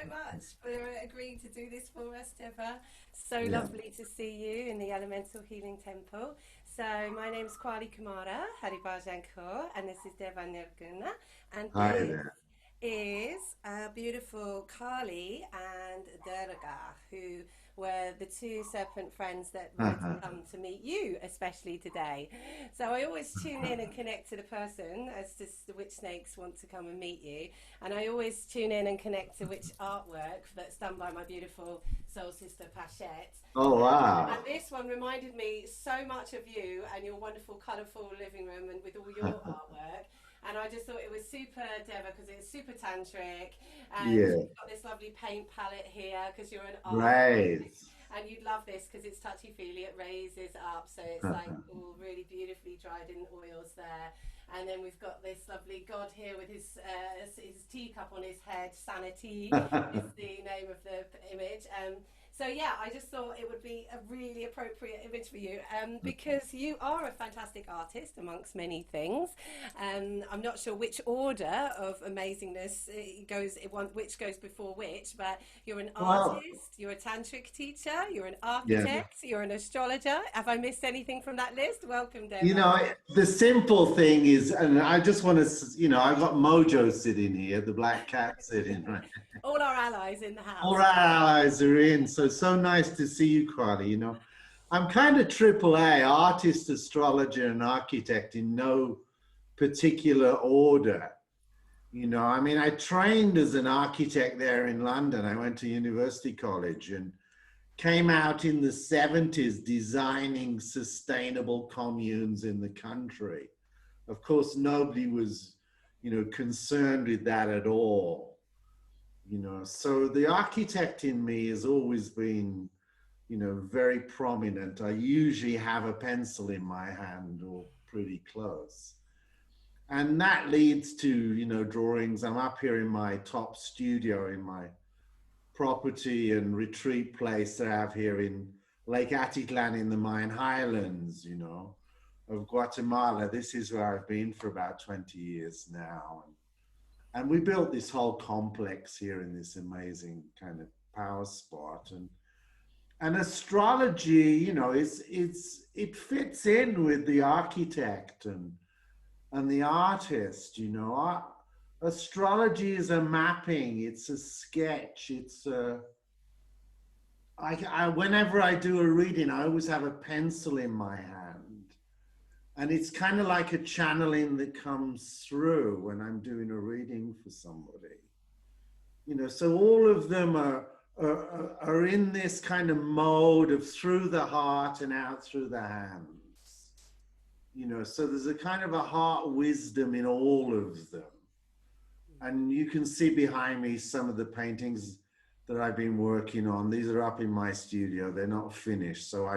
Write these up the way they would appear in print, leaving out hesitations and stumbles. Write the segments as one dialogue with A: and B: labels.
A: much for agreeing to do this for us, Deva. So
B: Yeah.
A: lovely to see you in the Elemental Healing Temple. So my name's Kwali Kumara, Haribajankor, and this is Deva Nirguna, and
B: Hi
A: this
B: there.
A: is beautiful Kali and Durga, who were the two serpent friends that wanted to come to meet you, especially today. So I always tune in and connect to the person as to which snakes want to come and meet you. And I always tune in and connect to which artwork that's done by my beautiful soul sister Pachette.
B: Oh,
A: And
B: wow.
A: this one reminded me so much of you and your wonderful, colourful living room and with all your artwork. And I just thought it was super, Deva, because it's super tantric. And
B: Yeah.
A: you've got this lovely paint palette here because you're an artist.
B: Right.
A: And you'd love this because it's touchy feely, it raises up. So it's like all really beautifully dried in oils there. And then we've got this lovely god here with his teacup on his head. Sanity is the name of the image. So yeah, I just thought it would be a really appropriate image for you because you are a fantastic artist amongst many things. I'm not sure which order of amazingness which goes before which, but you're an
B: Well,
A: artist, you're a tantric teacher, you're an
B: yeah.
A: architect, you're an astrologer. Have I missed anything from that list? Welcome,
B: You
A: Deva.
B: know, the simple thing is, and I just want to, I got Mojo sitting here, the black cat sitting right.
A: All our allies in the
B: All
A: house.
B: our allies are in. So nice to see you, Carly. I'm kind of triple A, artist, astrologer, and architect in no particular order. I mean, I trained as an architect there in London. I went to University College and came out in the 70s designing sustainable communes in the country. Of course, nobody was, concerned with that at all. So the architect in me has always been, very prominent. I usually have a pencil in my hand or pretty close. And that leads to, drawings. I'm up here in my top studio in my property and retreat place that I have here in Lake Atitlan in the Mayan Highlands, of Guatemala. This is where I've been for about 20 years now. And we built this whole complex here in this amazing kind of power spot. And astrology, it fits in with the architect and the artist, astrology is a mapping, it's a sketch, whenever I do a reading, I always have a pencil in my hand. And it's kind of like a channeling that comes through when I'm doing a reading for somebody. So all of them are in this kind of mode of through the heart and out through the hands. So there's a kind of a heart wisdom in all of them. And you can see behind me some of the paintings that I've been working on. These are up in my studio. They're not finished. So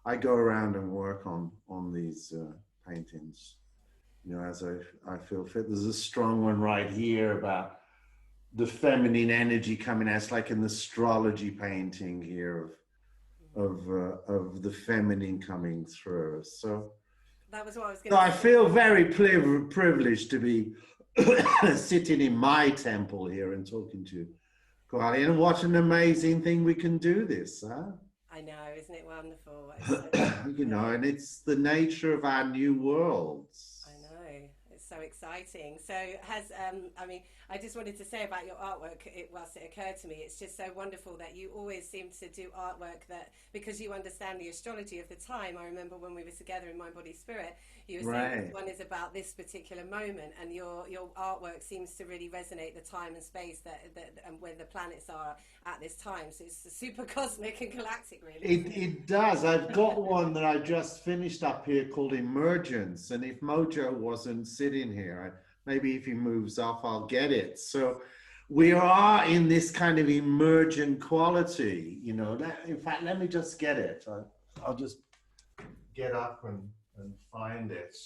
B: I go around and work on these paintings, as I feel fit. There's a strong one right here about the feminine energy coming out. It's like an astrology painting here of the feminine coming through.
A: That was what I was going
B: So
A: to
B: I
A: say.
B: feel very privileged to be sitting in my temple here and talking to Kwali. And what an amazing thing we can do this, huh?
A: I know, isn't it wonderful? It's so great.
B: And it's the nature of our new worlds.
A: I know, it's so exciting. So I mean, I just wanted to say about your artwork, whilst it occurred to me, it's just so wonderful that you always seem to do artwork that, because you understand the astrology of the time. I remember when we were together in Mind, Body, Spirit, you were saying this
B: Right.
A: one is about this particular moment, and your artwork seems to really resonate the time and space that and where the planets are at this time. So it's super cosmic and galactic, really, isn't it?
B: It does. I've got one that I just finished up here called Emergence. And if Mojo wasn't sitting here, maybe if he moves off, I'll get it. So we are in this kind of emergent quality, In fact, let me just get it. I'll just get up and find it.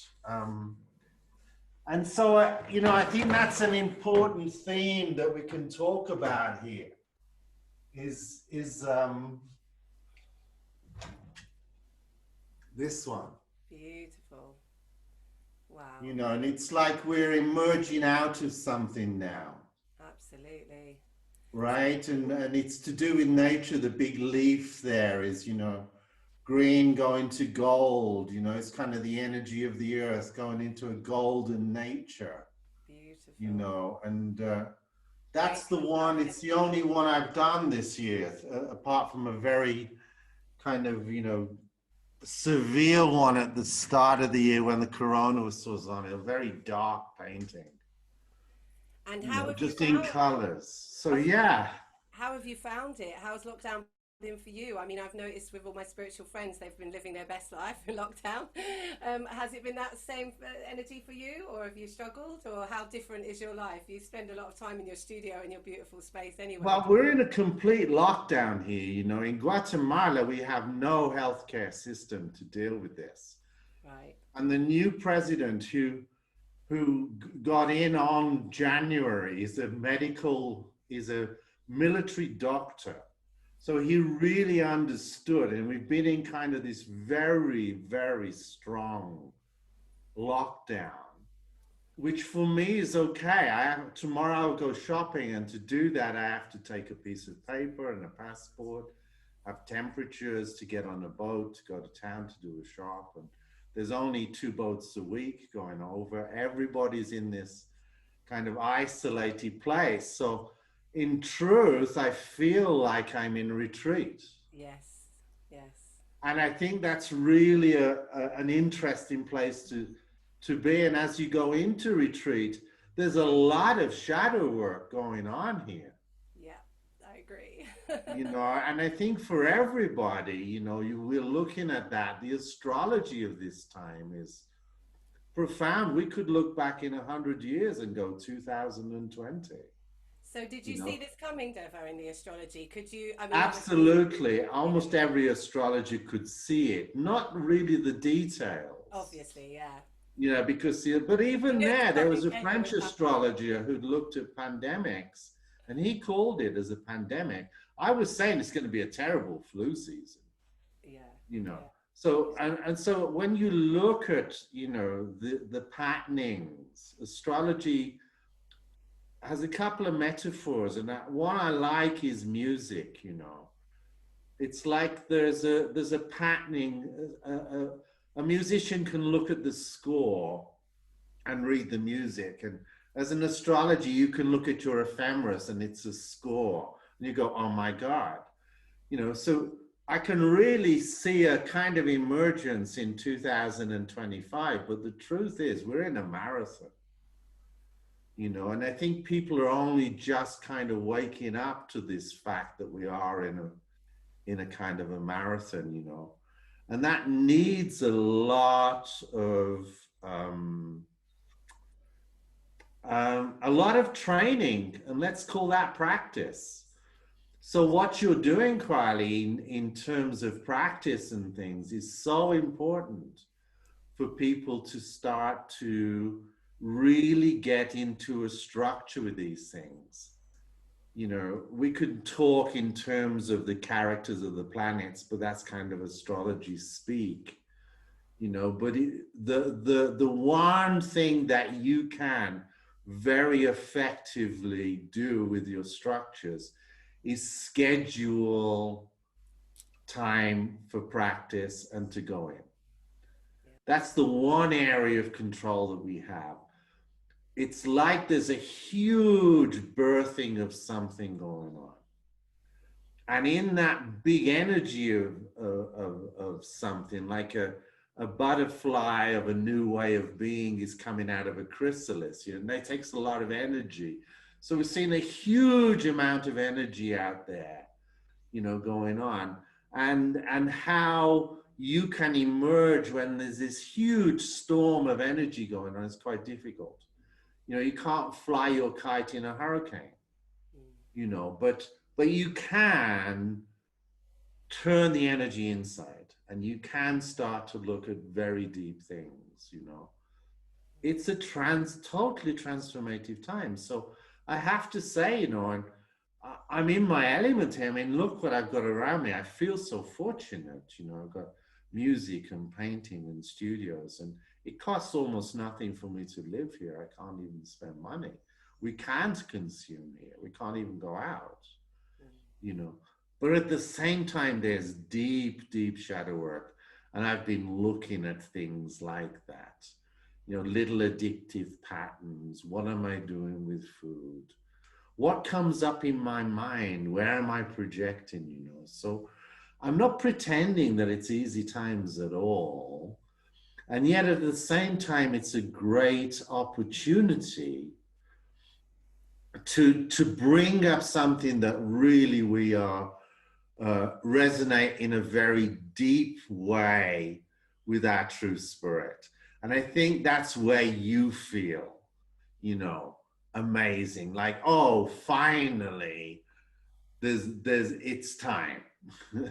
B: And so, I think that's an important theme that we can talk about here is this one.
A: Beautiful. Wow.
B: And it's like we're emerging out of something now.
A: Absolutely.
B: right? And it's to do with nature. The big leaf there is, you know, green going to gold, you know, it's kind of the energy of the earth going into a golden nature, you
A: Beautiful.
B: know, and
A: Great.
B: that's the one, it's the only one I've done this year, apart from a very kind of, you know, severe one at the start of the year when the corona was on it, a very dark painting,
A: And
B: you
A: how
B: know,
A: have you
B: just in
A: found?
B: colors. So
A: I was gonna
B: yeah.
A: How have you found it? How's lockdown been for you? I mean, I've noticed with all my spiritual friends, they've been living their best life in lockdown. Has it been that same energy for you, or have you struggled, or how different is your life? You spend a lot of time in your studio in your beautiful space anyway.
B: Well, we're in a complete lockdown here. You know, in Guatemala, we have no healthcare system to deal with this.
A: Right.
B: And the new president who got in on January is a military doctor. So he really understood, and we've been in kind of this very, very strong lockdown, which for me is okay. Tomorrow I'll go shopping, and to do that, I have to take a piece of paper and a passport, have temperatures to get on a boat, to go to town to do a shop. And there's only 2 boats a week going over. Everybody's in this kind of isolated place. So in truth, I feel like I'm in retreat.
A: Yes. Yes.
B: And I think that's really an interesting place to be. And as you go into retreat, there's a lot of shadow work going on here.
A: Yeah, I agree.
B: You know, and I think for everybody, you know, we're looking at that. The astrology of this time is profound. We could look back in 100 years and go 2020.
A: So, did you
B: You
A: see
B: know,
A: this coming, Deva, in the astrology? Could you? I mean, obviously,
B: absolutely.
A: you know,
B: Almost every astrologer could see it. Not really the details,
A: obviously, yeah.
B: you know, because, but
A: You
B: even
A: knew it was
B: there
A: coming.
B: was a
A: Yeah, you
B: French
A: were coming.
B: astrologer who'd looked at pandemics and he called it as a pandemic. I was saying it's going to be a terrible flu season,
A: Yeah,
B: you know.
A: yeah.
B: So, and so when you look at, you know, the patternings, astrology has a couple of metaphors, and one I like is music, you know. It's like there's a patterning. A musician can look at the score and read the music, and as an astrologer, you can look at your ephemeris and it's a score, and you go, "Oh my God," you know. So I can really see a kind of emergence in 2025, but the truth is, we're in a marathon, you know, and I think people are only just kind of waking up to this fact that we are in a kind of a marathon, you know, and that needs um, a lot of training, and let's call that practice. So what you're doing, Kwali, in terms of practice and things is so important for people to start to really get into a structure with these things. You know, we could talk in terms of the characters of the planets, but that's kind of astrology speak, you know. But the one thing that you can very effectively do with your structures is schedule time for practice and to go in. That's the one area of control that we have. It's like there's a huge birthing of something going on. And in that big energy of something, like a butterfly of a new way of being is coming out of a chrysalis, you know, and that takes a lot of energy. So we're seeing a huge amount of energy out there, you know, going on. And how you can emerge when there's this huge storm of energy going on is quite difficult. You know, you can't fly your kite in a hurricane, you know, but you can turn the energy inside, and you can start to look at very deep things, you know. It's a totally transformative time. So I have to say, you know, I'm in my element here. I mean, look what I've got around me. I feel so fortunate, you know. I've got music and painting and studios, and it costs almost nothing for me to live here. I can't even spend money. We can't consume here. We can't even go out, you know. But at the same time, there's deep, deep shadow work. And I've been looking at things like that, you know, little addictive patterns. What am I doing with food? What comes up in my mind? Where am I projecting, you know? So I'm not pretending that it's easy times at all. And yet at the same time, it's a great opportunity to bring up something that really we are resonate in a very deep way with our true spirit. And I think that's where you feel, you know, amazing. Like, oh, finally, it's time.
A: Yeah,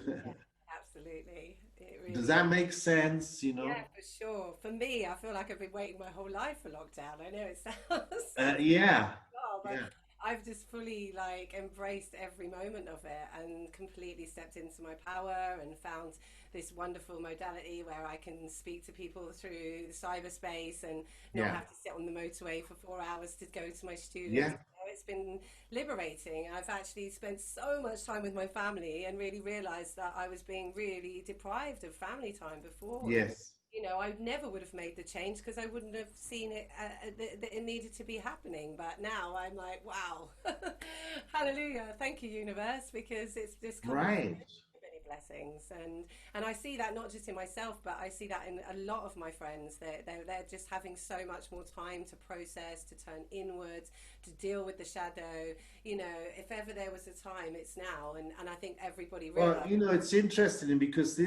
A: absolutely. It really
B: Does
A: is.
B: that make sense, you
A: Yeah,
B: know?
A: for sure. For me, I feel like I've been waiting my whole life for lockdown. I know it sounds
B: Yeah,
A: well, but
B: yeah,
A: I've just fully like embraced every moment of it and completely stepped into my power and found this wonderful modality where I can speak to people through cyberspace and not
B: yeah,
A: have to sit on the motorway for 4 hours to go to my students.
B: yeah,
A: It's been liberating. I've actually spent so much time with my family and really realized that I was being really deprived of family time before. And
B: yes.
A: I never would have made the change because I wouldn't have seen it that it needed to be happening. But now I'm like, wow, hallelujah, thank you, universe, because it's just come with
B: Right.
A: so many blessings, and I see that not just in myself, but I see that in a lot of my friends. They're just having so much more time to process, to turn inwards, to deal with the shadow. If ever there was a time, it's now, and I think everybody
B: Well,
A: realizes.
B: you know, it's interesting because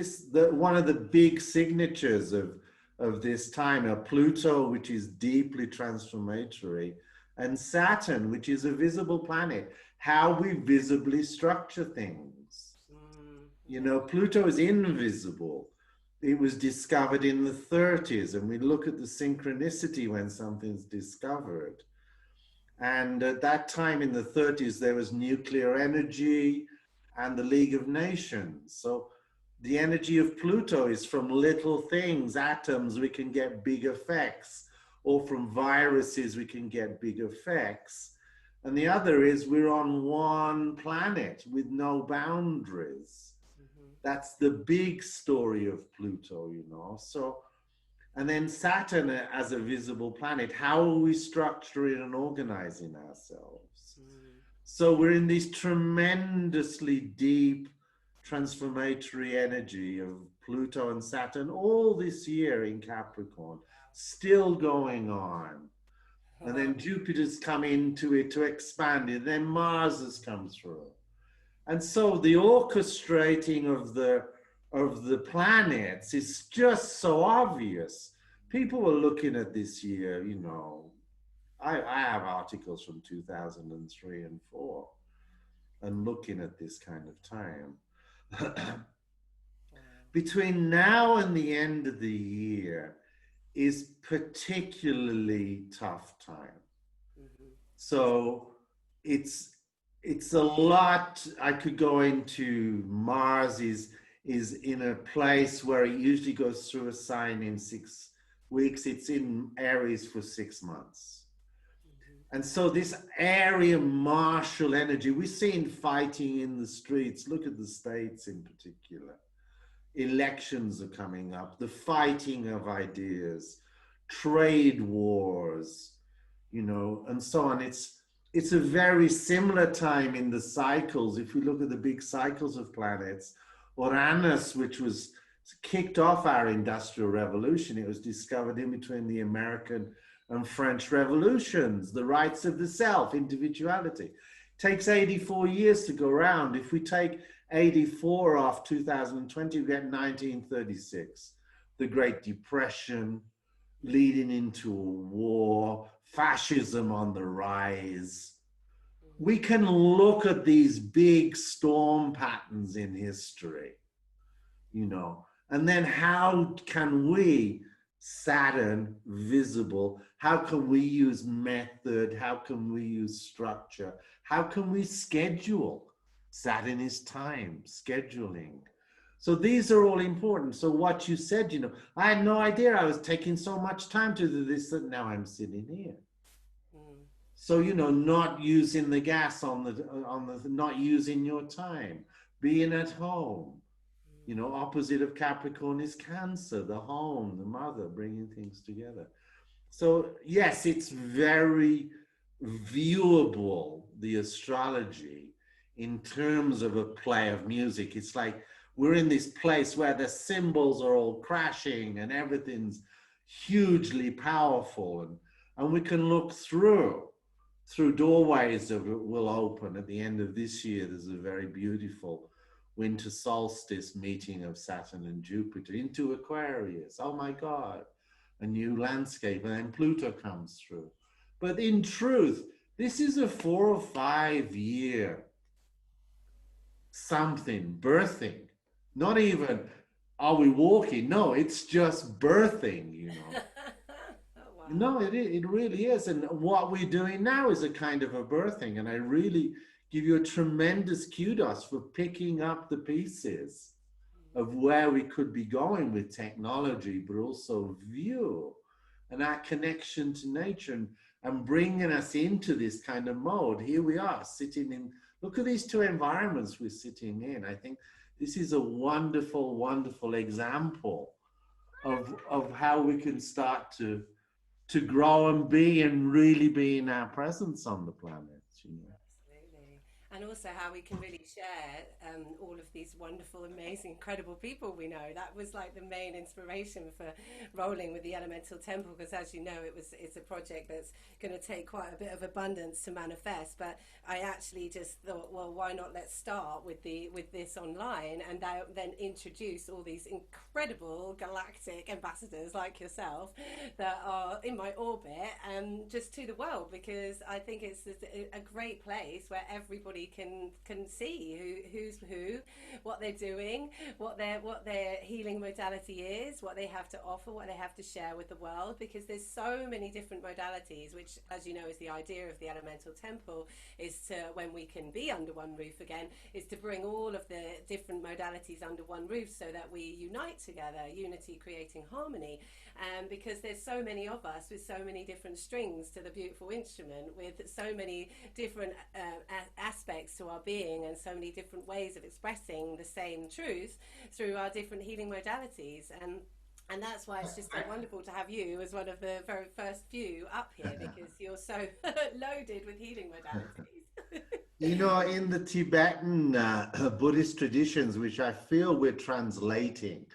B: one of the big signatures of this time are Pluto, which is deeply transformatory, and Saturn, which is a visible planet, how we visibly structure things. You
A: Yeah.
B: know, Pluto is invisible. It was discovered in the 30s, and we look at the synchronicity when something's discovered. And at that time in the 30s, there was nuclear energy and the League of Nations. So the energy of Pluto is from little things, atoms, we can get big effects, or from viruses, we can get big effects. And the other is we're on one planet with no boundaries.
A: Hmm.
B: That's the big story of Pluto, you know. So, and then Saturn as a visible planet, how are we structuring and organizing ourselves?
A: Mm.
B: So we're in this tremendously deep transformatory energy of Pluto and Saturn all this year in Capricorn, still going on. And
A: Wow.
B: then Jupiter's come into it to expand it. Then Mars has come through. And so the orchestrating of the planets is just so obvious. People were looking at this year, you know. I have articles from 2003 and 4 and looking at this kind of time.
A: Wow.
B: Between now and the end of the year is particularly tough time.
A: Hmm.
B: So it's it's a lot. I could go into Mars is in a place where it usually goes through a sign in 6 weeks. It's in Aries for 6 months.
A: Hmm.
B: And so this area martial energy, we're seeing fighting in the streets. Look at the States in particular. Elections are coming up, the fighting of ideas, trade wars, you know, and so on. It's a very similar time in the cycles. If we look at the big cycles of planets, Uranus, which was kicked off our industrial revolution, it was discovered in between the American and French revolutions, the rights of the self, individuality. It takes 84 years to go around. If we take 84 off 2020, we get 1936, the Great Depression leading into a war, fascism on the rise. We can look at these big storm patterns in history, you know, and then how can we, Saturn, visible, how can we use method? How can we use structure? How can we schedule? Saturn is time, scheduling. So these are all important. So what you said, you know, I had no idea I was taking so much time to do this, that now I'm sitting here.
A: Mm.
B: So, you know, not using the gas not using your time, being at home. You know, opposite of Capricorn is Cancer, the home, the mother, bringing things together. So yes, it's very viewable, the astrology, in terms of a play of music. It's like we're in this place where the symbols are all crashing and everything's hugely powerful, and we can look through doorways that will open. At the end of this year, there's a very beautiful winter solstice meeting of Saturn and Jupiter into Aquarius. Oh my God, a new landscape, and then Pluto comes through. But in truth, this is a 4 or 5 year something, birthing. Not even, are we walking? No, it's just birthing, you know.
A: Oh, wow.
B: No, it really is. And what we're doing now is a kind of a birthing. And I really give you a tremendous kudos for picking up the pieces of where we could be going with technology, but also view and our connection to nature, and bringing us into this kind of mode. Here we are sitting in, look at these two environments we're sitting in. I think this is a wonderful, wonderful example of how we can start to grow and be and really be in our presence on the planet, you know.
A: Absolutely. And also how we can really share all of these wonderful, amazing, incredible people we know. That was like the main inspiration for rolling with the Elemental Temple, because as you know, it's a project that's going to take quite a bit of abundance to manifest. But I actually just thought, well, why not let's start with this online, and then introduce all these incredible galactic ambassadors like yourself that are in my orbit, just to the world, because I think it's a great place where everybody can see who's who, what they're doing, what their healing modality is, what they have to offer, what they have to share with the world, because there's so many different modalities, which, as you know, is the idea of the Elemental Temple, is to, when we can be under one roof again, is to bring all of the different modalities under one roof so that we unite together, unity creating harmony. Because there's so many of us with so many different strings to the beautiful instrument, with so many different aspects to our being, and so many different ways of expressing the same truth through our different healing modalities. And that's why it's just so wonderful to have you as one of the very first few up here, because you're so loaded with healing modalities.
B: You know, in the Tibetan Buddhist traditions, which I feel we're translating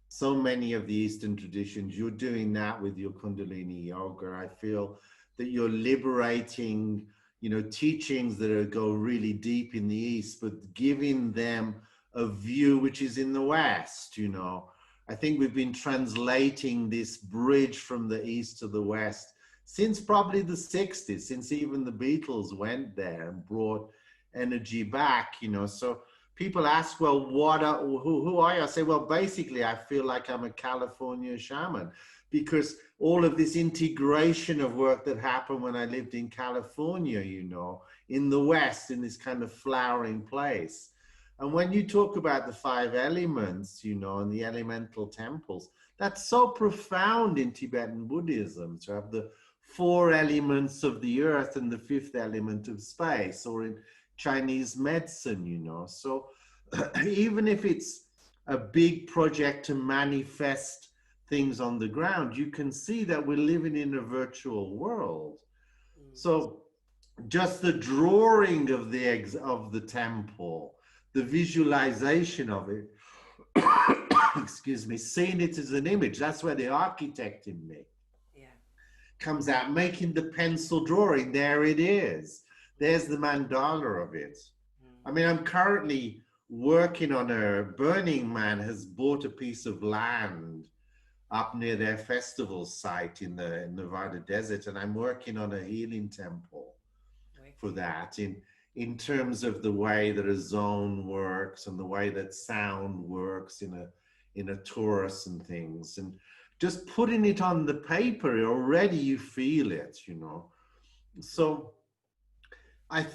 B: so many of the Eastern traditions, you're doing that with your Kundalini yoga. I feel that you're liberating, you know, teachings that go really deep in the East, but giving them a view which is in the West, you know. I think we've been translating this bridge from the East to the West since probably the 60s, since even the Beatles went there and brought energy back, you know. So people ask, well, who are you? I say, well, basically, I feel like I'm a California shaman, because all of this integration of work that happened when I lived in California, you know, in the West, in this kind of flowering place. And when you talk about the 5 elements, you know, and the elemental temples, that's so profound in Tibetan Buddhism, to have the 4 elements of the earth and the 5th element of space, or in Chinese medicine, you know. So even if it's a big project to manifest things on the ground, you can see that we're living in a virtual world. So just the drawing of the temple, the visualization of it, excuse me, seeing it as an image, that's where the architect in me comes out, making the pencil drawing. There it is. There's the mandala of it. I mean, I'm currently working on Burning Man has bought a piece of land up near their festival site in the Nevada desert, and I'm working on a healing temple for that, in terms of the way that a zone works and the way that sound works in a torus and things, and just putting it on the paper, already you feel it, you know. So I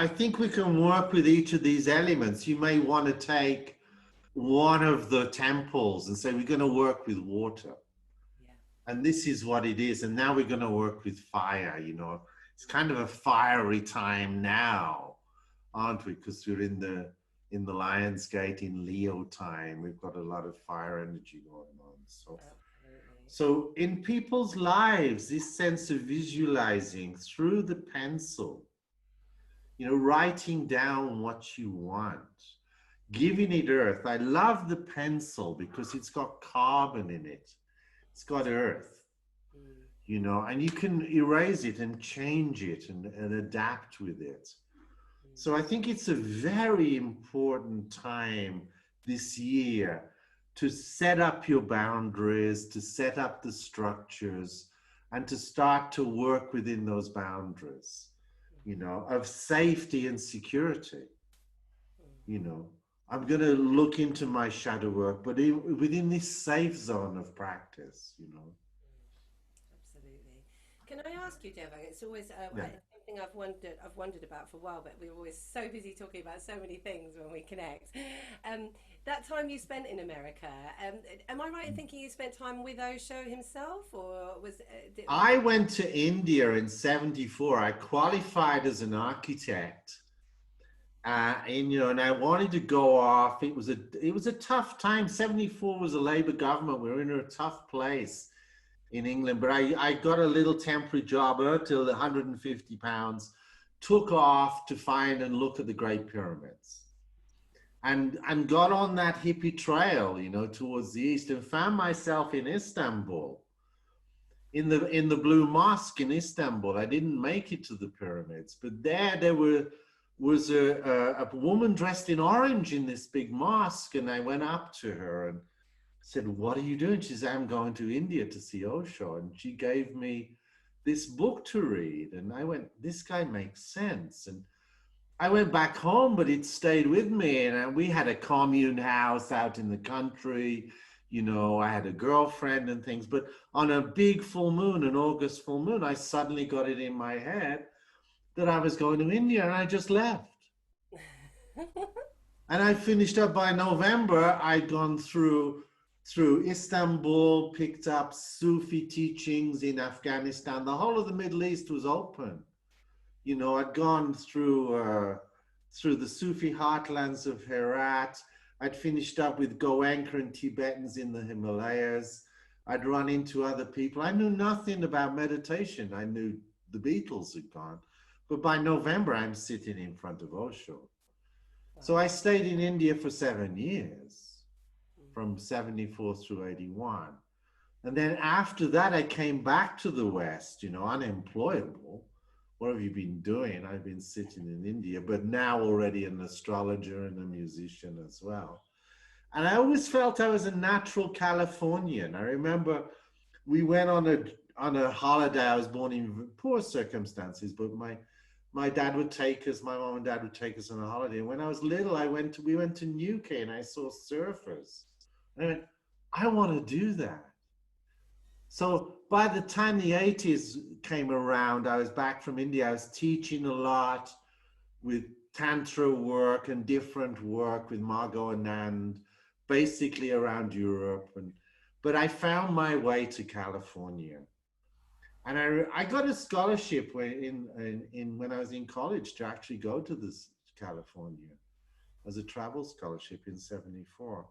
B: think we can work with each of these elements. You may want to take one of the temples and say, we're going to work with water. And this is what it is. And now we're going to work with fire, you know. It's kind of a fiery time now, aren't we? Because we're in the Lionsgate in Leo time. We've got a lot of fire energy going on. So, so in people's lives, this sense of visualizing through the pencil, you know, writing down what you want, giving it earth. I love the pencil because it's got carbon in it. It's got earth, you know, and you can erase it and change it and adapt with it. So I think it's a very important time this year to set up your boundaries, to set up the structures, and to start to work within those boundaries, you know, of safety and security. You know, I'm going to look into my shadow work, but within this safe zone of practice, you know.
A: Absolutely. Can I ask you, Deva? It's always
B: Yeah.
A: something I've wondered about for a while, but we're always so busy talking about so many things when we connect. That time you spent in America, am I right in thinking you spent time with Osho himself, or was?
B: I went to India in '74. I qualified as an architect. And you know, and I wanted to go off. It was a tough time. '74 was a Labour government. We were in a tough place in England. But I got a little temporary job, earned till £150, took off to find and look at the Great Pyramids, and got on that hippie trail, you know, towards the east, and found myself in Istanbul, in the Blue Mosque in Istanbul. I didn't make it to the pyramids, but there was a woman dressed in orange in this big mosque, and I went up to her and said, "What are you doing?" She said, "I'm going to India to see Osho." And she gave me this book to read, and I went, "This guy makes sense." And I went back home, but it stayed with me, and we had a commune house out in the country. You know, I had a girlfriend and things, but on a big full moon, an August full moon, I suddenly got it in my head that I was going to India, and I just left. And I finished up by November. I'd gone through Istanbul, picked up Sufi teachings in Afghanistan. The whole of the Middle East was open. You know, I'd gone through the Sufi heartlands of Herat. I'd finished up with Goenka and Tibetans in the Himalayas. I'd run into other people. I knew nothing about meditation. I knew the Beatles had gone. But by November, I'm sitting in front of Osho. So I stayed in India for 7 years, from 74 through 81. And then after that, I came back to the West, you know, unemployable. What have you been doing? I've been sitting in India, but now already an astrologer and a musician as well. And I always felt I was a natural Californian. I remember we went on a holiday. I was born in poor circumstances, but my dad would take us, my mom and dad would take us on a holiday. And when I was little, we went to Newquay and I saw surfers. And I went, I want to do that. So by the time the 80s came around, I was back from India. I was teaching a lot with Tantra work and different work with Margot Anand, basically around Europe. But I found my way to California. And I got a scholarship when I was in college to actually go to this California as a travel scholarship in '74.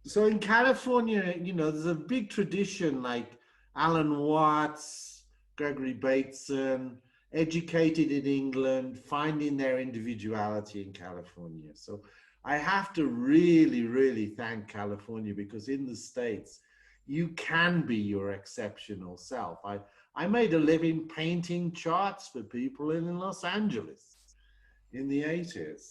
B: So in California, you know, there's a big tradition like Alan Watts, Gregory Bateson, educated in England, finding their individuality in California. So I have to really, really thank California, because in the States, you can be your exceptional self. I made a living painting charts for people in Los Angeles in the 80s.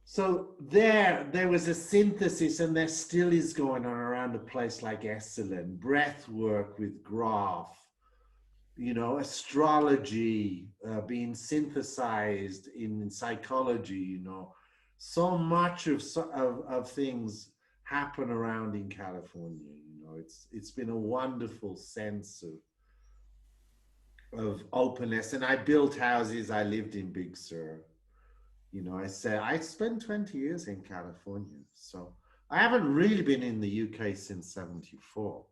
B: So there was a synthesis, and there still is going on around a place like Esalen, breath work with Graph, you know, astrology being synthesized in psychology, you know. So much of things happen around in California, you know. It's been a wonderful sense of openness. And I built houses. I lived in Big Sur. You know, I spent 20 years in California. So I haven't really been in the UK since '74.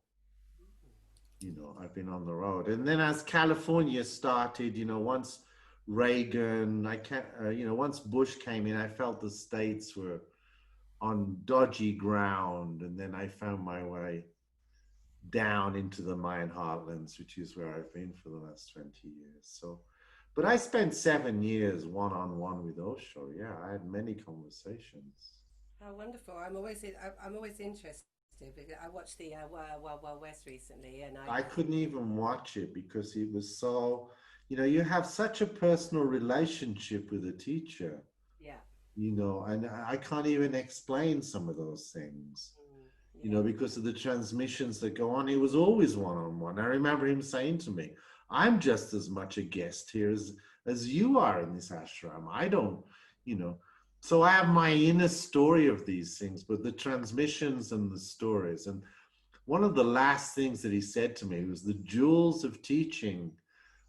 B: You know, I've been on the road. And then as California started, you know, once Reagan, I can't, you know, once Bush came in, I felt the States were on dodgy ground. And then I found my way down into the Mayan heartlands, which is where I've been for the last 20 years. So, but I spent 7 years one-on-one with Osho. Yeah, I had many conversations.
A: Oh, wonderful! I'm always interested because I watched the Wild Wild West recently, and
B: I couldn't even watch it because it was so, you know, you have such a personal relationship with a teacher,
A: yeah,
B: you know, and I can't even explain some of those things, you know,
A: yeah,
B: because of the transmissions that go on. It was always one-on-one. I remember him saying to me, I'm just as much a guest here as you are in this ashram. I don't, you know. So I have my inner story of these things, but the transmissions and the stories. And one of the last things that he said to me was the jewels of teaching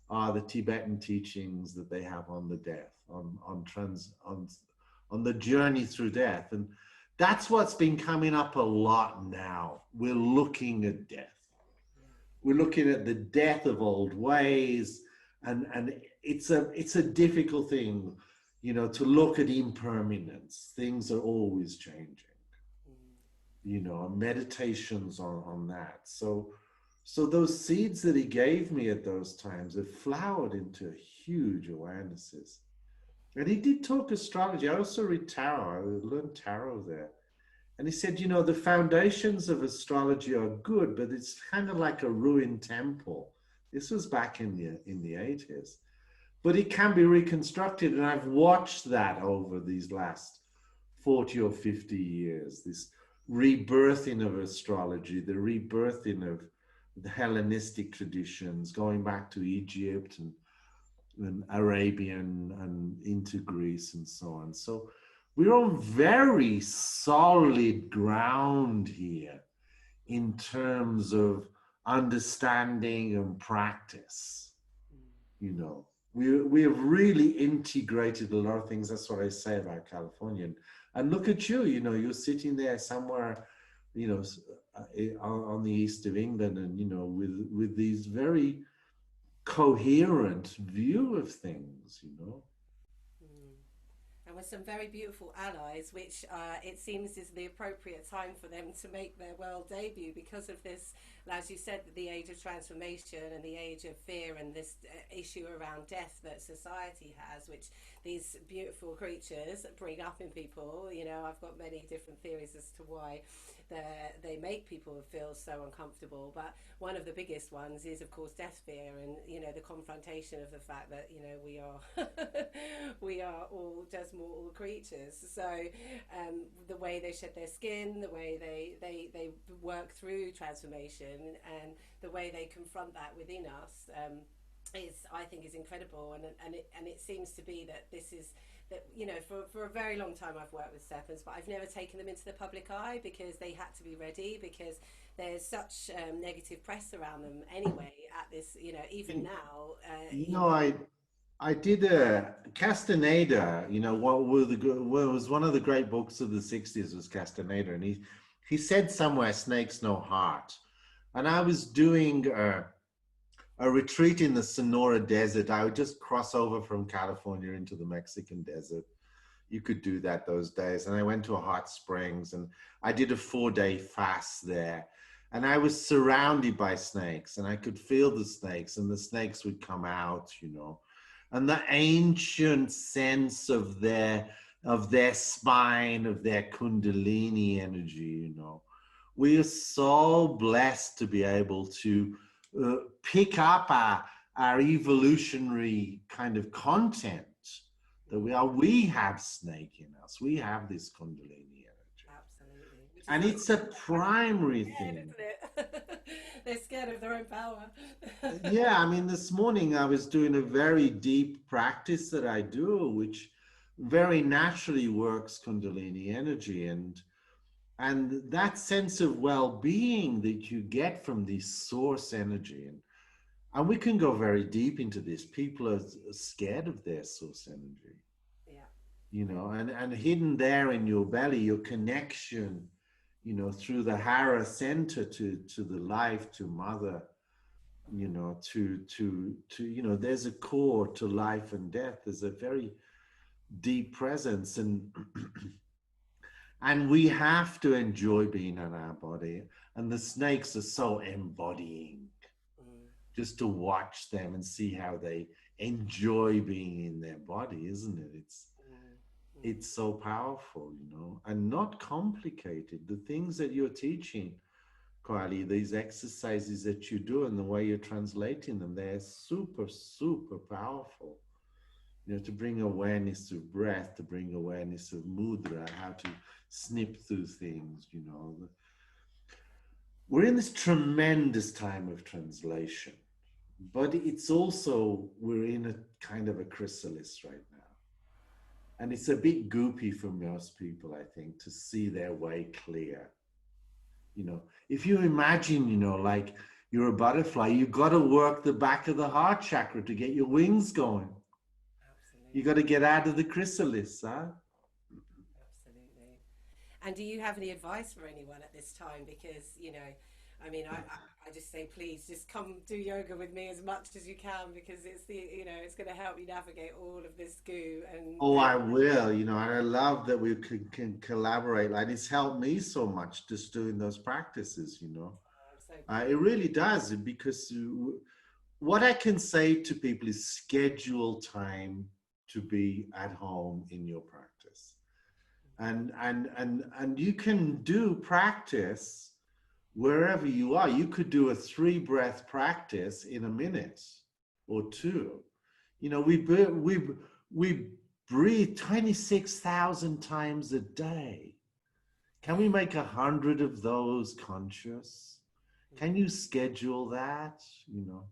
B: are the Tibetan teachings that they have on the death, on the journey through death. And that's what's been coming up a lot now. We're looking at death.
A: yeah,
B: We're looking at the death of old ways, and it's a difficult thing, you know, to look at impermanence. Things are always changing,
A: mm,
B: you know, meditations on that. So those seeds that he gave me at those times have flowered into huge awarenesses. And he did talk astrology. I also read tarot. I learned tarot there. And he said, you know, the foundations of astrology are good, but it's kind of like a ruined temple. This was back in the 80s. But it can be reconstructed. And I've watched that over these last 40 or 50 years, this rebirthing of astrology, the rebirthing of the Hellenistic traditions, going back to Egypt and Arabian and into Greece and so on. So we're on very solid ground here in terms of understanding and practice.
A: mm.
B: You know, we have really integrated a lot of things. That's what I say about California. And look at you, you know, you're sitting there somewhere, you know, on the east of England, and you know, with these very coherent view of things, you know.
A: Mm. And with some very beautiful allies, which it seems is the appropriate time for them to make their world debut because of this, as you said, the age of transformation and the age of fear and this issue around death that society has, which these beautiful creatures bring up in people. You know, I've got many different theories as to why they make people feel so uncomfortable, but one of the biggest ones is of course death fear, and you know, the confrontation of the fact that, you know, we are we are all just mortal creatures. So the way they shed their skin, the way they work through transformation, and the way they confront that within us, is, I think, is incredible. And it seems to be that this is that, you know, for a very long time I've worked with serpents, but I've never taken them into the public eye because they had to be ready, because there's such negative press around them anyway at this, you know, even now.
B: You
A: You
B: know,
A: know,
B: I did a Castaneda. You know, what was one of the great books of the 60s was Castaneda, and he said somewhere, "Snakes no heart." And I was doing a retreat in the Sonora Desert. I would just cross over from California into the Mexican desert. You could do that those days. And I went to a hot springs and I did a 4-day fast there. And I was surrounded by snakes and I could feel the snakes, and the snakes would come out, you know, and the ancient sense of their spine, of their kundalini energy, you know. We are so blessed to be able to pick up our evolutionary kind of content, that we have snake in us, we have this kundalini energy,
A: absolutely, which is
B: and
A: why
B: it's a primary
A: scared,
B: thing.
A: isn't it? They're scared of their own power.
B: Yeah, I mean, this morning I was doing a very deep practice that I do, which very naturally works kundalini energy, and that sense of well-being that you get from this source energy. And we can go very deep into this. People are scared of their source energy,
A: Yeah.
B: you know, and hidden there in your belly, your connection, you know, through the Hara center to the life, to mother, you know, you know, there's a core to life and death. There's a very deep presence, and we have to enjoy being in our body. And the snakes are so embodying,
A: Mm,
B: just to watch them and see how they enjoy being in their body, isn't it?
A: mm, mm.
B: It's so powerful, you know, and not complicated. The things that you're teaching, Kwali, these exercises that you do and the way you're translating them, they're super, super powerful. You know, to bring awareness to breath, to bring awareness of mudra, how to snip through things, you know. We're in this tremendous time of translation, but it's also, we're in a kind of a chrysalis right now. And it's a bit goopy for most people, I think, to see their way clear. You know, if you imagine, you know, like you're a butterfly, you've got to work the back of the heart chakra to get your wings going. You got to
A: Absolutely.
B: get out of the chrysalis, huh?
A: Absolutely. And do you have any advice for anyone at this time? Because, you know, I mean, I just say, please just come do yoga with me as much as you can, because it's the, you know, it's going to help you navigate all of this goo. And
B: Oh, I will, you know, and I love that we can collaborate. Like it's helped me so much just doing those practices, you know.
A: I'm so
B: It
A: pleased.
B: really does, because what I can say to people is schedule time to be at home in your practice. And you can do practice wherever you are. You could do a 3 breath practice in a minute or two. You know, we breathe 26,000 times a day. Can we make 100 of those conscious? Can you schedule that? You know,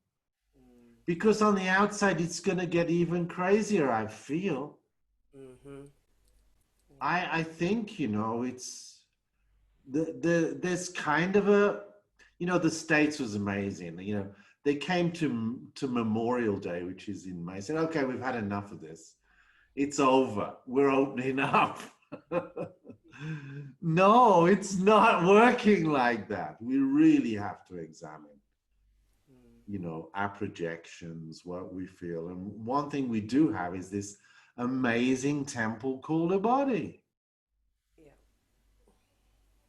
A: Mm,
B: because on the outside it's going to get even crazier, I feel.
A: mm-hmm.
B: I think, you know, it's there's kind of a, you know, the States was amazing. You know, they came to Memorial Day, which is in May, said, okay, we've had enough of this. It's over. We're opening up. No, it's not working like that. We really have to examine,
A: Mm,
B: you know, our projections, what we feel. And one thing we do have is this amazing temple called a body.
A: yeah,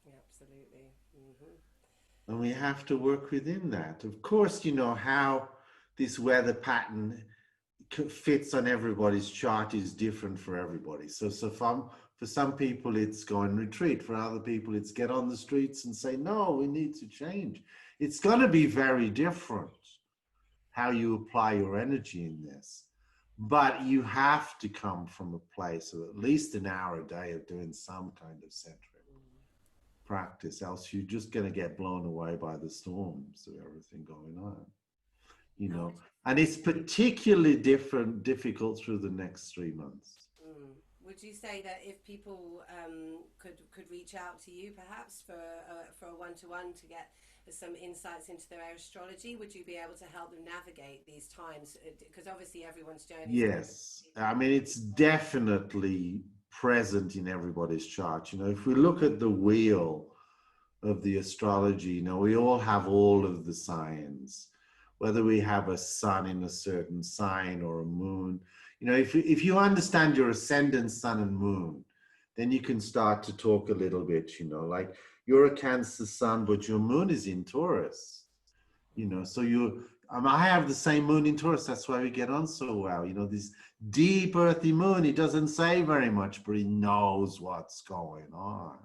A: yeah, absolutely. Mm-hmm.
B: And we have to work within that. Of course, you know, how this weather pattern fits on everybody's chart is different for everybody. So for some people, it's go and retreat. For other people, it's get on the streets and say, no, we need to change. It's going to be very different how you apply your energy in this. But you have to come from a place of at least an hour a day of doing some kind of centric
A: Mm.
B: practice, else you're just going to get blown away by the storms of everything going on, you
A: And
B: know.
A: would
B: And it's particularly difficult through the next 3 months.
A: would you say that if people could reach out to you perhaps for a one-to-one to get some insights into their astrology, would you be able to help them navigate these times? Because obviously everyone's journey is going to
B: Yes, I mean, it's definitely present in everybody's chart. You know, if we look at the wheel of the astrology, you know, we all have all of the signs, whether we have a sun in a certain sign or a moon. You know, if you understand your ascendant, sun and moon, then you can start to talk a little bit, you know, like you're a Cancer sun, but your moon is in Taurus, you know, so I have the same moon in Taurus. That's why we get on so well. You know, this deep earthy moon, it doesn't say very much, but it knows what's going on.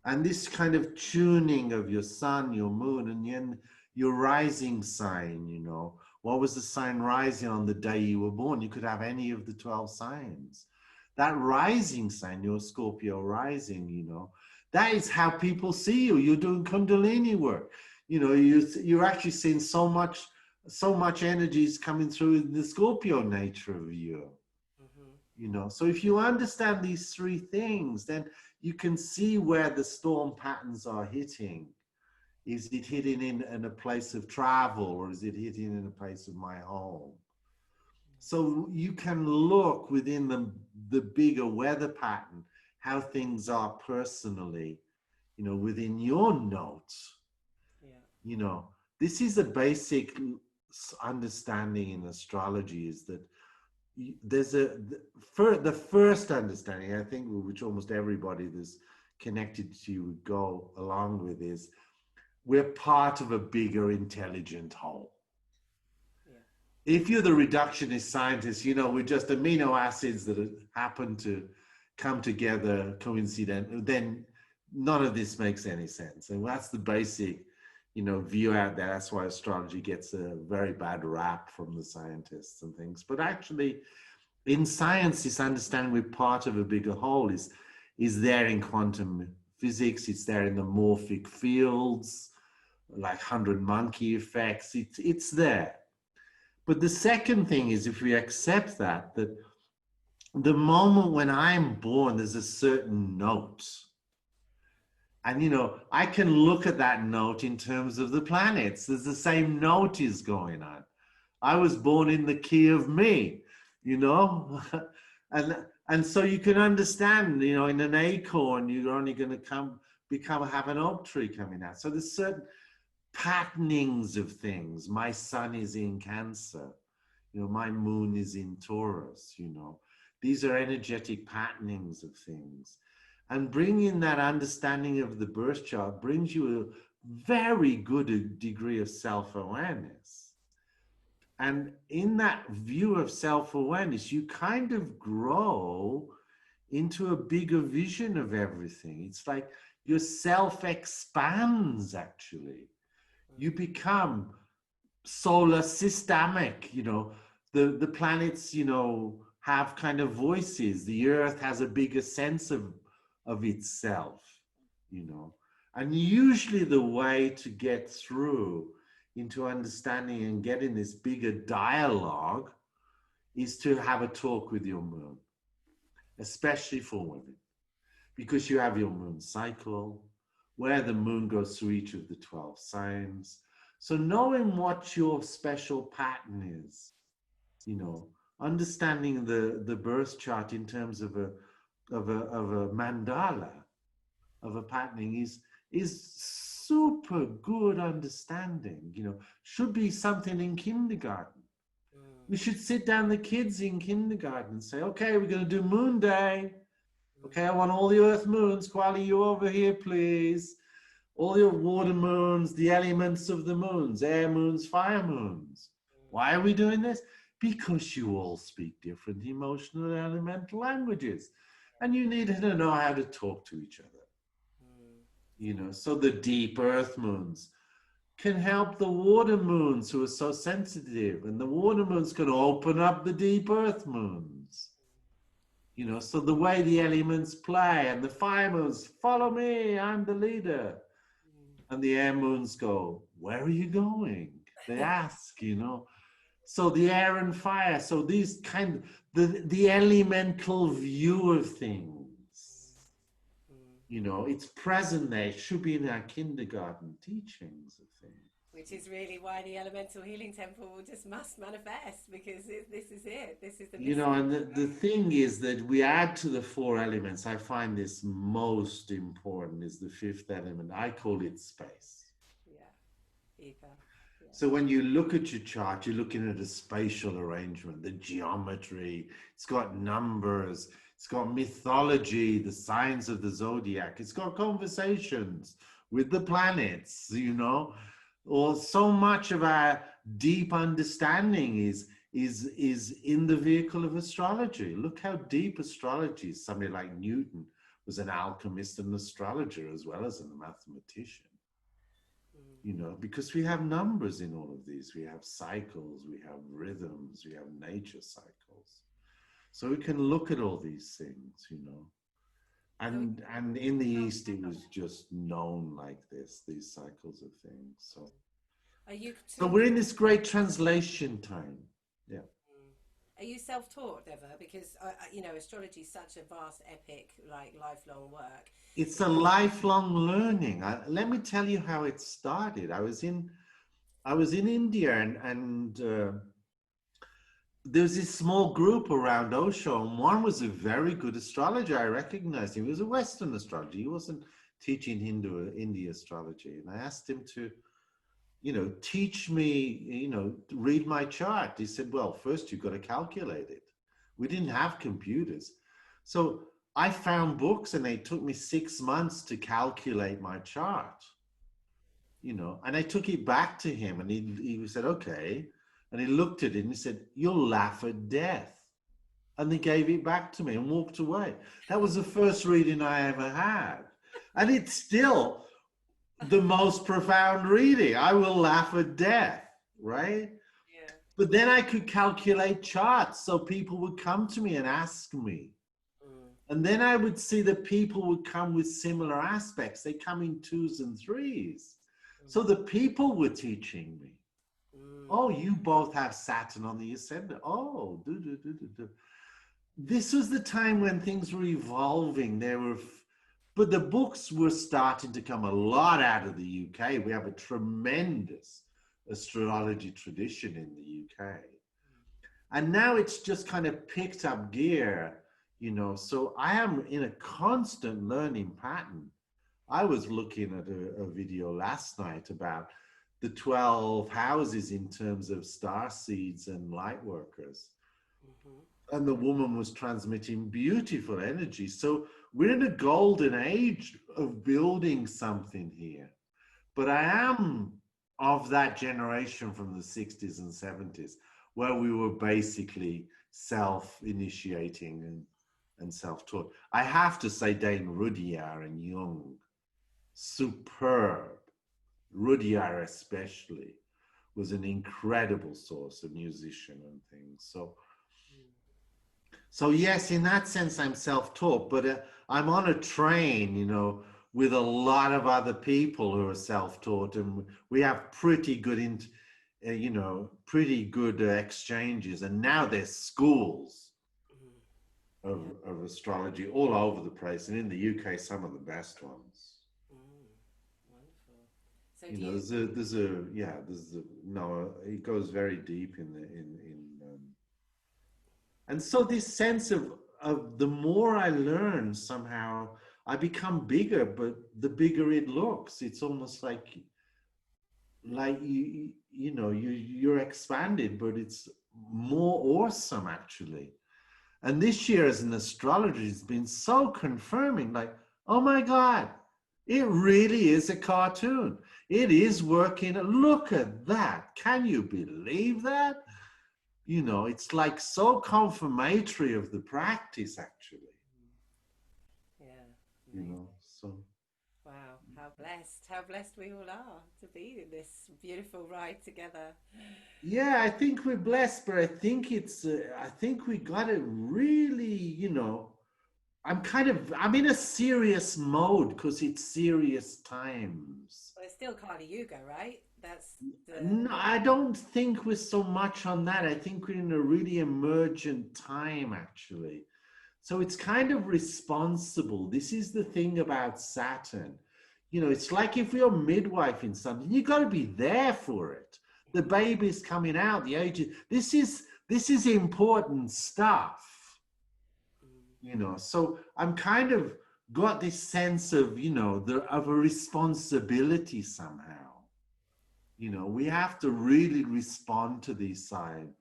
B: And this kind of tuning of your sun, your moon, and then your rising sign, you know, what was the sign rising on the day you were born? You could have any of the 12 signs. That rising sign, your Scorpio rising, you know, that is how people see you. You're doing Kundalini work. You know, you're actually seeing so much energy is coming through in the Scorpio nature of you.
A: Mm-hmm.
B: You know, so if you understand these 3 things, then you can see where the storm patterns are hitting. Is it hitting in a place of travel, or is it hitting in a place of my home? So you can look within the bigger weather pattern, how things are personally, you know, within your notes,
A: Yeah.
B: you know. this is a basic understanding in astrology, is that there's the first understanding, I think, which almost everybody that's connected to you would go along with, is we're part of a bigger intelligent whole. Yeah. If you're the reductionist scientist, you know, we're just amino acids that happen to come together coincidentally, then none of this makes any sense. And that's the basic, you know, view out there. That's why astrology gets a very bad rap from the scientists and things. But actually, in science, this understanding we're part of a bigger whole is there in quantum physics. It's there in the morphic fields, like 100 monkey effects. It's there. But the second thing is, if we accept that the moment when I'm born, there's a certain note. And, you know, I can look at that note in terms of the planets. There's the same note is going on. I was born in the key of me, you know? and so you can understand, you know, in an acorn, you're only going to have an oak tree coming out. So there's certain patternings of things. My sun is in Cancer. You know, my moon is in Taurus, you know. These are energetic patternings of things. And bringing that understanding of the birth chart brings you a very good degree of self-awareness. And in that view of self-awareness, you kind of grow into a bigger vision of everything. It's like your self expands, actually. You become solar systemic, you know. The planets, you know, have kind of voices. The earth has a bigger sense of itself, you know. And usually the way to get through into understanding and getting this bigger dialogue is to have a talk with your moon, especially for women, because you have your moon cycle, where the moon goes through each of the 12 signs. So knowing what your special pattern is, you know, understanding the birth chart in terms of a mandala, of a patterning, is super good understanding. You know, should be something in kindergarten. We should sit down the kids in kindergarten and say, okay, we're going to do moon day. Okay, I want all the earth moons. Kwali, you over here, please. All your water moons, the elements of the moons, air moons, fire moons. Why are we doing this? Because you all speak different emotional and elemental languages. And you need to know how to talk to each other. You know, so the deep earth moons can help the water moons who are so sensitive, and the water moons can open up the deep earth moons. You know, so the way the elements play, and the fire moons, follow me, I'm the leader. And the air moons go, where are you going? They ask, you know. So the air and fire, so these kind of, the elemental view of things, you know, it's present there. It should be in our kindergarten teachings of things.
A: Which is really why the elemental healing temple just must manifest, because this is it. This is the
B: you know, and the thing is that we add to the 4 elements. I find this most important is the 5th element. I call it space.
A: Yeah, ether. Yeah.
B: So when you look at your chart, you're looking at a spatial arrangement, the geometry, it's got numbers, it's got mythology, the signs of the zodiac, it's got conversations with the planets, you know, or so much of our deep understanding is in the vehicle of astrology. Look how deep astrology is. Somebody like Newton was an alchemist and astrologer as well as a mathematician. You know, because we have numbers in all of these. We have cycles, we have rhythms, we have nature cycles. So we can look at all these things, you know. And in the East, it was just known like this, these cycles of things. So, so we're in this great translation time. Yeah.
A: Are you self-taught, Deva? Because, you know, astrology is such a vast, epic, like, lifelong work.
B: It's a lifelong learning. Let me tell you how it started. I was in India, and there was this small group around Osho, and one was a very good astrologer. I recognized him. He was a Western astrologer. He wasn't teaching India astrology. And I asked him to, teach me, read my chart. He said, well, first you've got to calculate it. We didn't have computers. So I found books and they took me 6 months to calculate my chart, and I took it back to him and he said, okay. And he looked at it and he said, you'll laugh at death. And he gave it back to me and walked away. That was the first reading I ever had. And it's still the most profound reading. I will laugh at death, right?
A: Yeah.
B: But then I could calculate charts so people would come to me and ask me. And then I would see that people would come with similar aspects. They come in 2s and 3s. So the people were teaching me. Oh, you both have Saturn on the ascendant. Oh, This was the time when things were evolving. But the books were starting to come a lot out of the UK. We have a tremendous astrology tradition in the UK. And now it's just kind of picked up gear, so I am in a constant learning pattern. I was looking at a video last night about the 12 houses in terms of star seeds and light workers. And the woman was transmitting beautiful energy. So we're in a golden age of building something here. But I am of that generation from the 60s and 70s where we were basically self-initiating and self-taught. I have to say Dane Rudyard and Jung, superb. Rudyard especially was an incredible source of musician and things. So yes, in that sense, I'm self-taught, but I'm on a train, with a lot of other people who are self-taught, and we have pretty good, exchanges. And now there's schools of astrology all over the place, and in the UK, some of the best ones.
A: Wonderful. So
B: it goes very deep and so this sense of the more I learn, somehow I become bigger, but the bigger it looks, it's almost like you're expanded, but it's more awesome actually. And this year as an astrologer has been so confirming, like, oh my God, it really is a cartoon. It is working. Look at that. Can you believe that? It's like so confirmatory of the practice, actually.
A: Yeah.
B: So.
A: Wow, how blessed we all are to be in this beautiful ride together.
B: Yeah, I think we're blessed, but I think I think we got to really, I'm in a serious mode because it's serious times.
A: Well, it's still Kali Yuga, right?
B: No, I don't think we're so much on that. I think we're in a really emergent time, actually. So it's kind of responsible. This is the thing about Saturn. It's like if you're midwifing something, you got to be there for it. The baby's coming out, the age. This is important stuff. So I'm kind of got this sense of, of a responsibility somehow. We have to really respond to these times,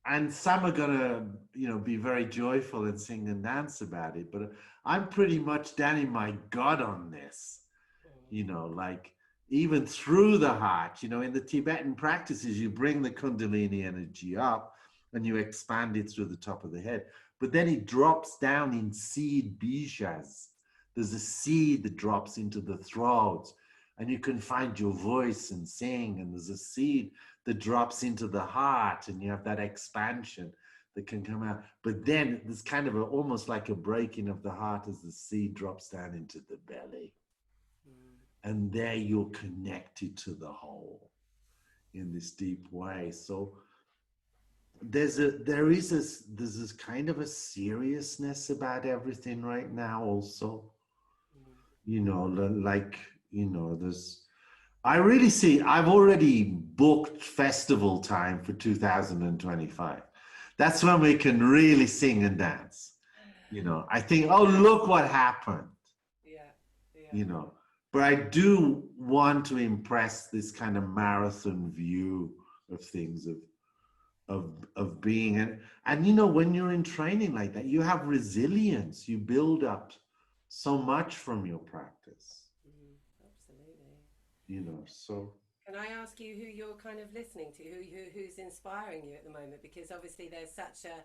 B: and some are gonna, be very joyful and sing and dance about it. But I'm pretty much down in my gut on this, like even through the heart, in the Tibetan practices, you bring the Kundalini energy up and you expand it through the top of the head. But then it drops down in seed bijas. There's a seed that drops into the throat, and you can find your voice and sing. And there's a seed that drops into the heart, and you have that expansion that can come out. But then there's kind of almost like a breaking of the heart as the seed drops down into the belly. And there you're connected to the whole in this deep way. So there's this kind of a seriousness about everything right now also. I really see, I've already booked festival time for 2025. That's when we can really sing and dance. I think, oh, look what happened.
A: Yeah.
B: but I do want to impress this kind of marathon view of things, of being. And you know, when you're in training like that, you have resilience, you build up so much from your practice.
A: Absolutely.
B: You know, so
A: Can I ask you who you're kind of listening to, who's inspiring you at the moment? Because obviously there's such a,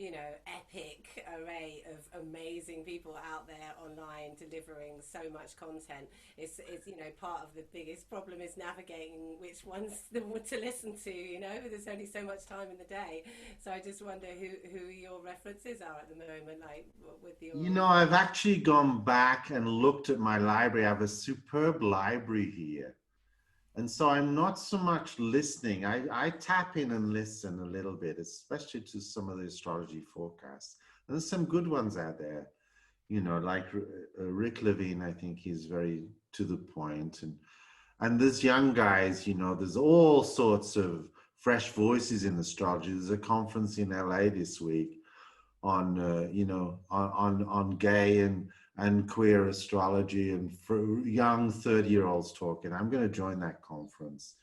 A: you know, epic array of amazing people out there online delivering so much content. It's you know, part of the biggest problem is navigating which ones to listen to. You know, there's only so much time in the day. So I just wonder who your references are at the moment, like with your.
B: you know, I've actually gone back and looked at my library. I have a superb library here. And so I'm not so much listening. I tap in and listen a little bit, especially to some of the astrology forecasts. And there's some good ones out there, you know, like Rick Levine. I think he's very to the point. And there's young guys, you know, there's all sorts of fresh voices in astrology. There's a conference in LA this week on you know, on gay and queer astrology, and for young 30-year-olds talking. I'm going to join that conference.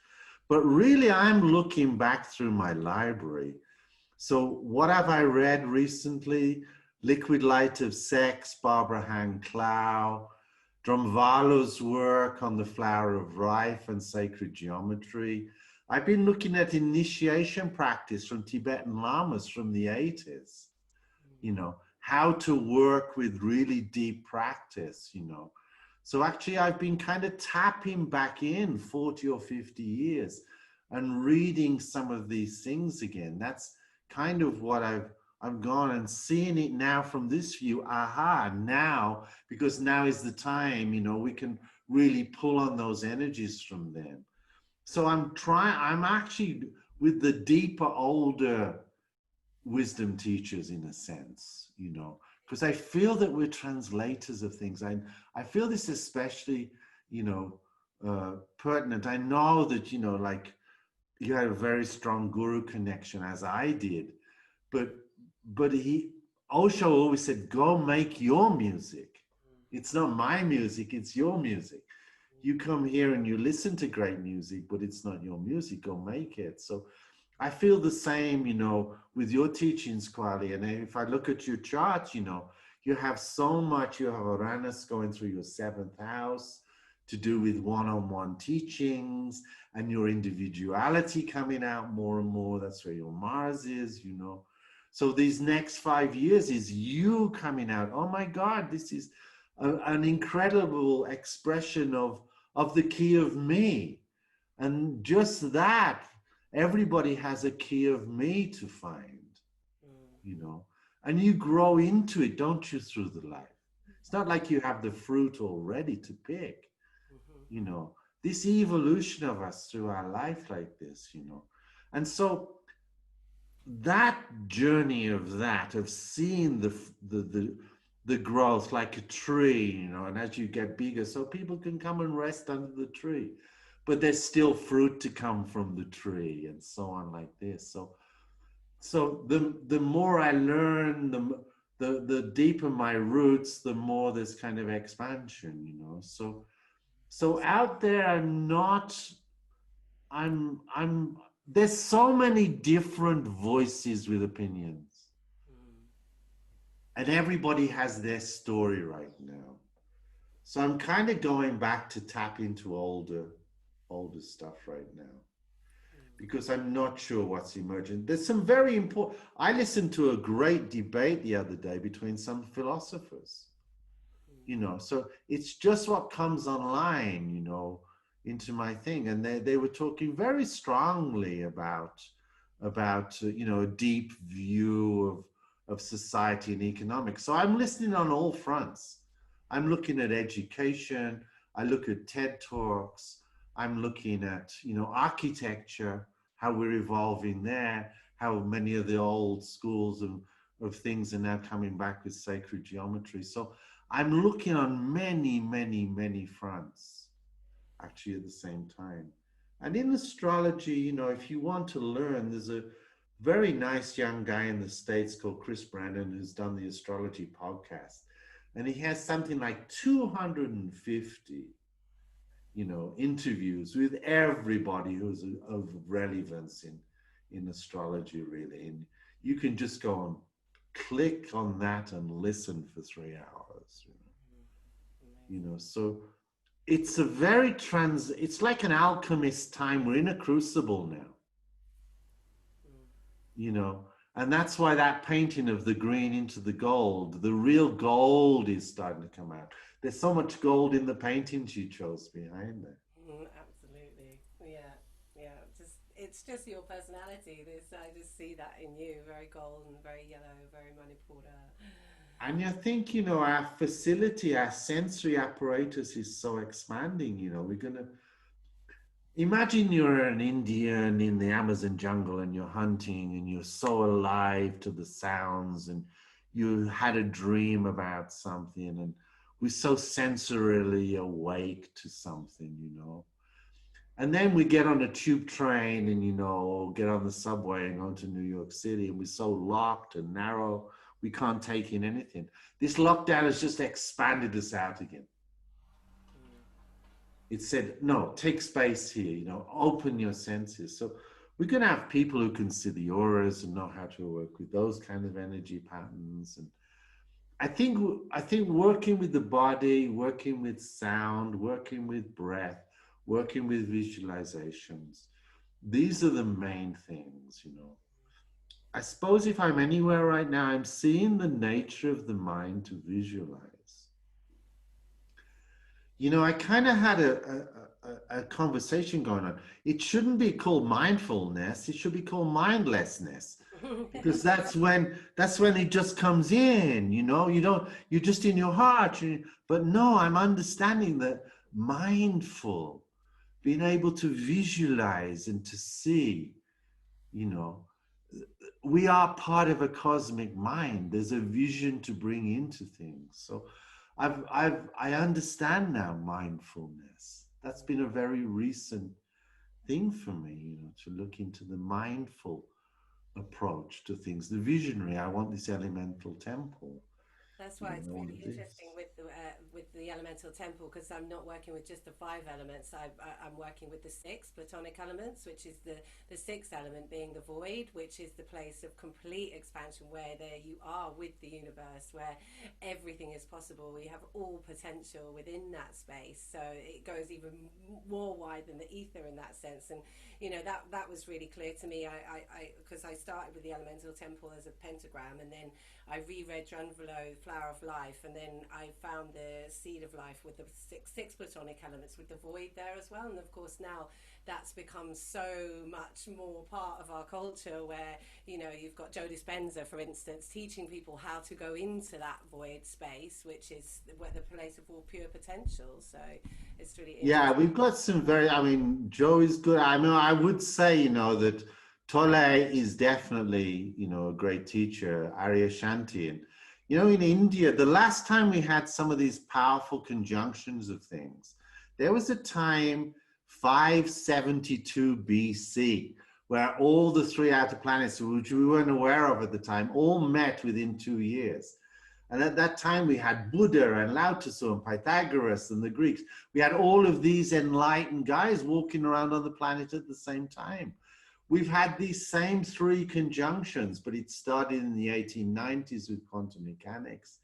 B: But really, I'm looking back through my library. So what have I read recently? Liquid Light of Sex, Barbara Han Clow, Drumvalo's work on the flower of life and sacred geometry. I've been looking at initiation practice from Tibetan lamas from the 80s. You know, how to work with really deep practice, you know. So actually I've been kind of tapping back in 40 or 50 years and reading some of these things again. That's kind of what I've gone and seeing it now from this view. Aha, now, because now is the time, you know, we can really pull on those energies from them. So I'm actually with the deeper, older wisdom teachers in a sense, you know, because I feel that we're translators of things. I feel this especially, you know, pertinent. I know that, you know, like you had a very strong guru connection, as I did, but Osho always said, go make your music. It's not my music, it's your music. You come here and you listen to great music, but it's not your music, go make it. So I feel the same, you know, with your teachings, Kwali. And if I look at your chart, you know, you have so much. You have Uranus going through your 7th house to do with one-on-one teachings, and your individuality coming out more and more. That's where your Mars is, you know. So these next 5 years is you coming out. Oh my God, this is an incredible expression of the key of me. And just that, everybody has a key of me to find, you know, and you grow into it, don't you, through the life. It's not like you have the fruit already to pick, you know, this evolution of us through our life like this, you know. And so that journey of seeing the growth like a tree, you know, and as you get bigger, so people can come and rest under the tree, but there's still fruit to come from the tree, and so on like this. So the more I learn, the deeper my roots, the more there's kind of expansion, you know. So out there, I'm there's so many different voices with opinions, and everybody has their story right now. So I'm kind of going back to tap into older stuff right now, because I'm not sure what's emerging. There's some very important, I listened to a great debate the other day between some philosophers, you know, so it's just what comes online, you know, into my thing. And they were talking very strongly about you know, a deep view of society and economics. So I'm listening on all fronts. I'm looking at education. I look at TED Talks. I'm looking at, you know, architecture, how we're evolving there, how many of the old schools of things are now coming back with sacred geometry. So I'm looking on many, many, many fronts, actually, at the same time. And in astrology, you know, if you want to learn, there's a very nice young guy in the States called Chris Brandon who's done the astrology podcast. And he has something like 250 you know, interviews with everybody who's of relevance in astrology, really. And you can just go and click on that and listen for 3 hours, you know. So it's a very it's like an alchemist time. We're in a crucible now, you know, and that's why that painting of the green into the gold, the real gold is starting to come out. There's so much gold in the paintings you chose behind there.
A: Absolutely. Yeah. Yeah. Just it's just your personality. This I just see that in you. Very golden, very yellow, very manipura.
B: And I think, you know, our facility, our sensory apparatus is so expanding, you know, we're going to imagine you're an Indian in the Amazon jungle and you're hunting and you're so alive to the sounds and you had a dream about something and we're so sensorily awake to something, you know. And then we get on a tube train and, you know, get on the subway and go to New York City and we're so locked and narrow, we can't take in anything. This lockdown has just expanded us out again. It said, no, take space here, you know, open your senses. So we're going to have people who can see the auras and know how to work with those kind of energy patterns. And I think working with the body, working with sound, working with breath, working with visualizations, these are the main things, you know. I suppose if I'm anywhere right now, I'm seeing the nature of the mind to visualize. You know, I kind of had a conversation going on. It shouldn't be called mindfulness. It should be called mindlessness, because that's when it just comes in. You know, you're just in your heart. But no, I'm understanding that mindful, being able to visualize and to see. You know, we are part of a cosmic mind. There's a vision to bring into things. So I understand now mindfulness. That's been a very recent thing for me, you know, to look into the mindful approach to things. The visionary, I want this elemental temple.
A: That's
B: You
A: why
B: know,
A: it's
B: I
A: really
B: want this.
A: interesting with the elemental temple, because I'm not working with just the five elements. I'm working with the six platonic elements, which is the sixth element being the void, which is the place of complete expansion, where there you are with the universe, where everything is possible. You have all potential within that space, so it goes even more wide than the ether in that sense. And you know that was really clear to me. I because I started with the elemental temple as a pentagram, and then I reread Drunvalo, Flower of Life, and then I found the Seed of Life with the six platonic elements with the void there as well. And of course now that's become so much more part of our culture, where you know you've got Joe Dispenza, for instance, teaching people how to go into that void space, which is where the place of all pure potential. So it's really
B: Yeah,
A: interesting.
B: we've got some very, I mean, Joe is good. I mean, I would say, you know, that Tole is definitely, you know, a great teacher, Arya Shanti. And, you know, in India, the last time we had some of these powerful conjunctions of things, there was a time, 572 BC, where all the three outer planets, which we weren't aware of at the time, all met within 2 years. And at that time, we had Buddha and Lao Tzu and Pythagoras and the Greeks. We had all of these enlightened guys walking around on the planet at the same time. We've had these same three conjunctions, but it started in the 1890s with quantum mechanics,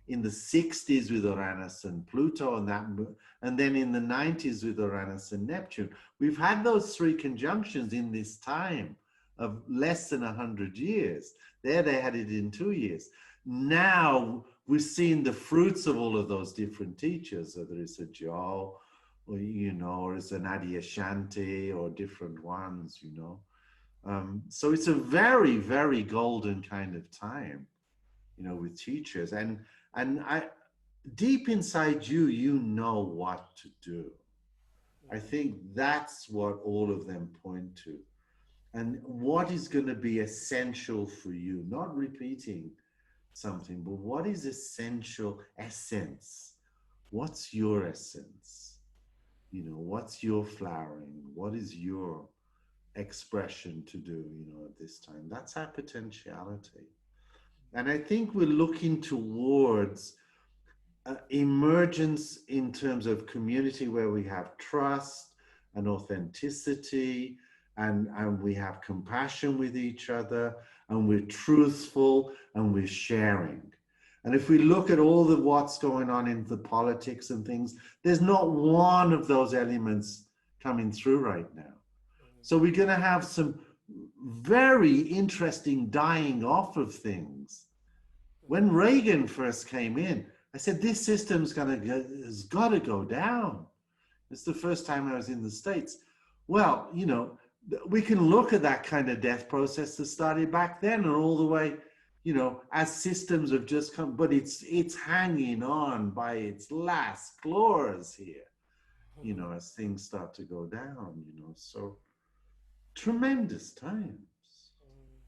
B: in the 60s with Uranus and Pluto, and then in the 90s with Uranus and Neptune. We've had those three conjunctions in this time of less than 100 years. There they had it in 2 years. Now we're seeing the fruits of all of those different teachers, whether it's a Joe or, you know, or it's an Adi Ashanti or different ones, you know. So it's a very, very golden kind of time, you know, with teachers. And I, deep inside you, you know what to do. I think that's what all of them point to. And what is going to be essential for you, not repeating something, but what is essential essence? What's your essence? You know, what's your flowering? What is your expression to do, you know, at this time? That's our potentiality. And I think we're looking towards emergence in terms of community where we have trust and authenticity, and we have compassion with each other, and we're truthful, and we're sharing. And if we look at all the what's going on in the politics and things, there's not one of those elements coming through right now. So we're going to have some very interesting dying off of things. When Reagan first came in, I said, this system's has got to go down. It's the first time I was in the States. Well, you know, we can look at that kind of death process that started back then and all the way, you know, as systems have just come, but it's hanging on by its last claws here, you know, as things start to go down, you know. So tremendous times.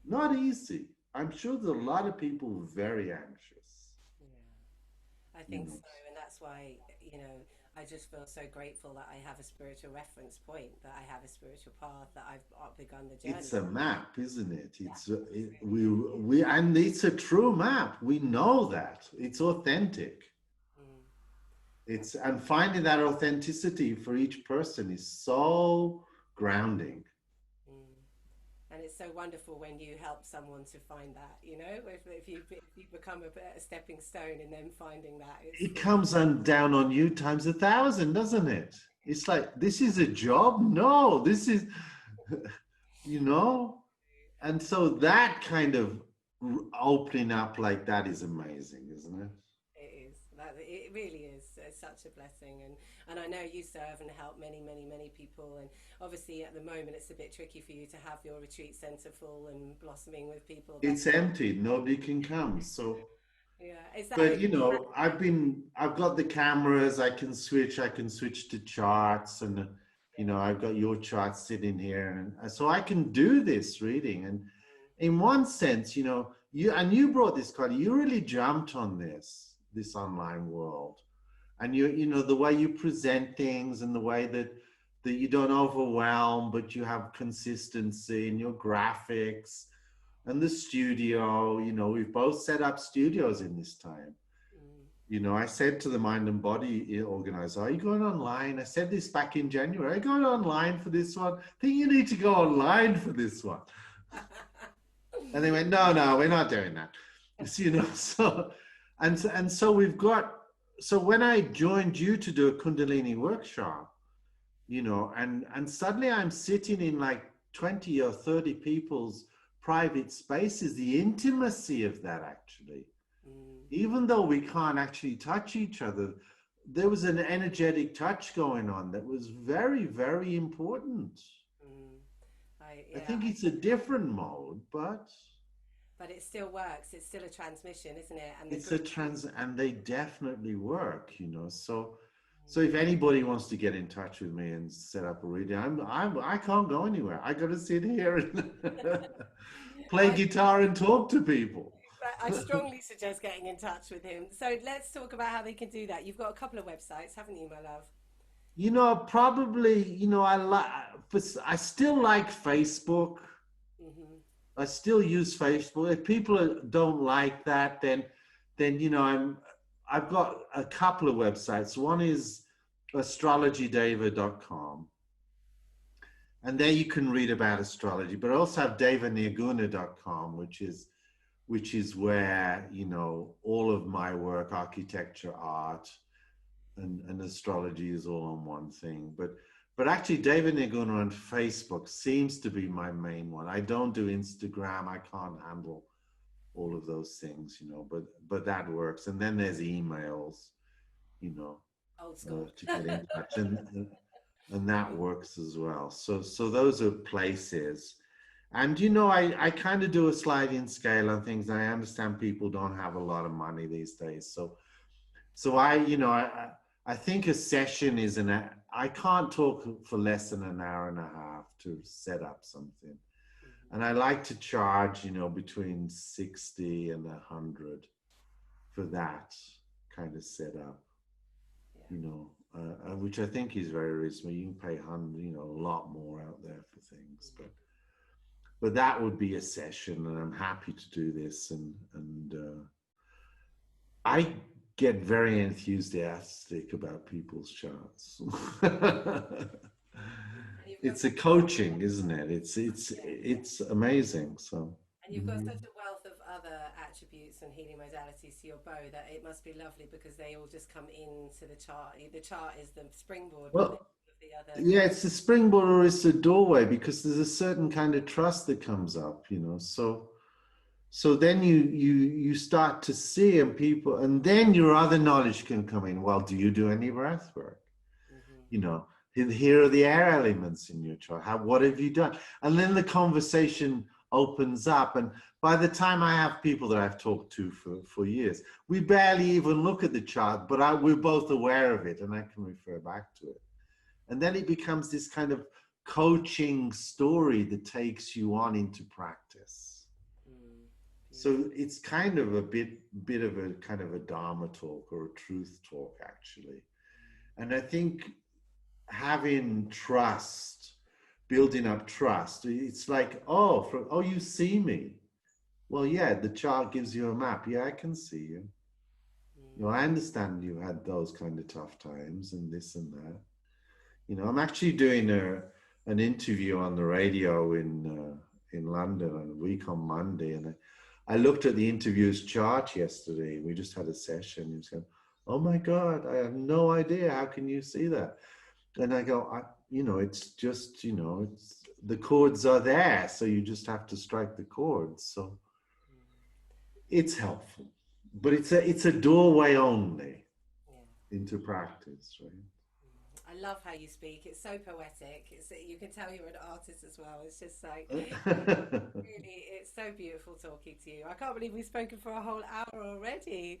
B: Not easy. I'm sure there's a lot of people very anxious.
A: Yeah, I think so, and that's why, you know, I just feel so grateful that I have a spiritual reference point, that I have a spiritual path, that I've begun the journey.
B: It's a map, isn't it? It's
A: Yeah,
B: and it's a true map. We know that it's authentic. It's and finding that authenticity for each person is so grounding.
A: And it's so wonderful when you help someone to find that, you know, if you become a stepping stone in them finding that.
B: It comes on down on you times 1,000, doesn't it? It's like, this is a job? No, this is, you know? And so that kind of opening up like that is amazing, isn't it?
A: It is. It really is. It's such a blessing, and I know you serve and help many people. And obviously, at the moment, it's a bit tricky for you to have your retreat center full and blossoming with people.
B: It's empty. Nobody can come. So,
A: yeah, is that?
B: but you know, I've got the cameras. I can switch to charts, and you know, I've got your charts sitting here, and so I can do this reading. And in one sense, you know, you brought this card. You really jumped on this online world. And you know, the way you present things and the way that you don't overwhelm, but you have consistency in your graphics and the studio. You know, we've both set up studios in this time. You know, I said to the Mind and Body organizer, are you going online? I said this back in January. Are you going online for this one? I think you need to go online for this one. And they went, no, we're not doing that. So, you know, so, and so we've got, so when I joined you to do a Kundalini workshop, you know, and suddenly I'm sitting in like 20 or 30 people's private spaces, the intimacy of that actually, even though we can't actually touch each other, there was an energetic touch going on that was very, very important. I think it's a different mode, but
A: it still works. It's still a transmission, isn't it? And
B: it's and they definitely work, you know. So if anybody wants to get in touch with me and set up a reading, I can't go anywhere. I got to sit here and play guitar and talk to people.
A: I strongly suggest getting in touch with him. So let's talk about how they can do that. You've got a couple of websites, haven't you, my love?
B: You know, probably, you know, I still like Facebook. I still use Facebook. If people don't like that, then you know, I've got a couple of websites. One is astrologydeva.com, and there you can read about astrology. But I also have devanirguna.com, which is where, you know, all of my work, architecture, art, and astrology is all on one thing. But actually, Deva Nirguna on Facebook seems to be my main one. I don't do Instagram. I can't handle all of those things, you know, but that works. And then there's emails, you know,
A: old school,
B: to get in touch, and that works as well. So those are places. And, you know, I kind of do a sliding scale on things. I understand people don't have a lot of money these days. So I, you know, I think a session is I can't talk for less than an hour and a half to set up something. And I like to charge, you know, between 60 and 100 for that kind of setup, you know, which I think is very reasonable. You can pay you know, a lot more out there for things, but that would be a session, and I'm happy to do this. And I get very enthusiastic about people's charts. It's a coaching, isn't it? It's amazing. So.
A: And you've got such a wealth of other attributes and healing modalities to your bow that it must be lovely because they all just come into the chart. The chart is the springboard.
B: Well,
A: The other.
B: yeah, it's a springboard or it's a doorway, because there's a certain kind of trust that comes up, So then you start to see, and then your other knowledge can come in. Well, do you do any breath work? Here are the air elements in your chart. What have you done? And then the conversation opens up. And by the time I have people that I've talked to for years, we barely even look at the chart, but we're both aware of it, and I can refer back to it. And then it becomes this kind of coaching story that takes you on into practice. So it's kind of a bit of a kind of a Dharma talk or a truth talk, actually. And I think having trust, building up trust, it's like, oh, you see me. Well, yeah, the chart gives you a map. Yeah, I can see you. I understand you had those kind of tough times and this and that. I'm actually doing an interview on the radio in London on a week on Monday, and I looked at the interviewer's chart yesterday. We just had a session. He was going, "Oh my God, I have no idea. How can you see that?" And I go, it's just, it's the chords are there, so you just have to strike the chords. So it's helpful, but it's a doorway only into practice, right?
A: I love how you speak. It's so poetic. You can tell you're an artist as well. It's just like, really, it's so beautiful talking to you. I can't believe we've spoken for a whole hour already.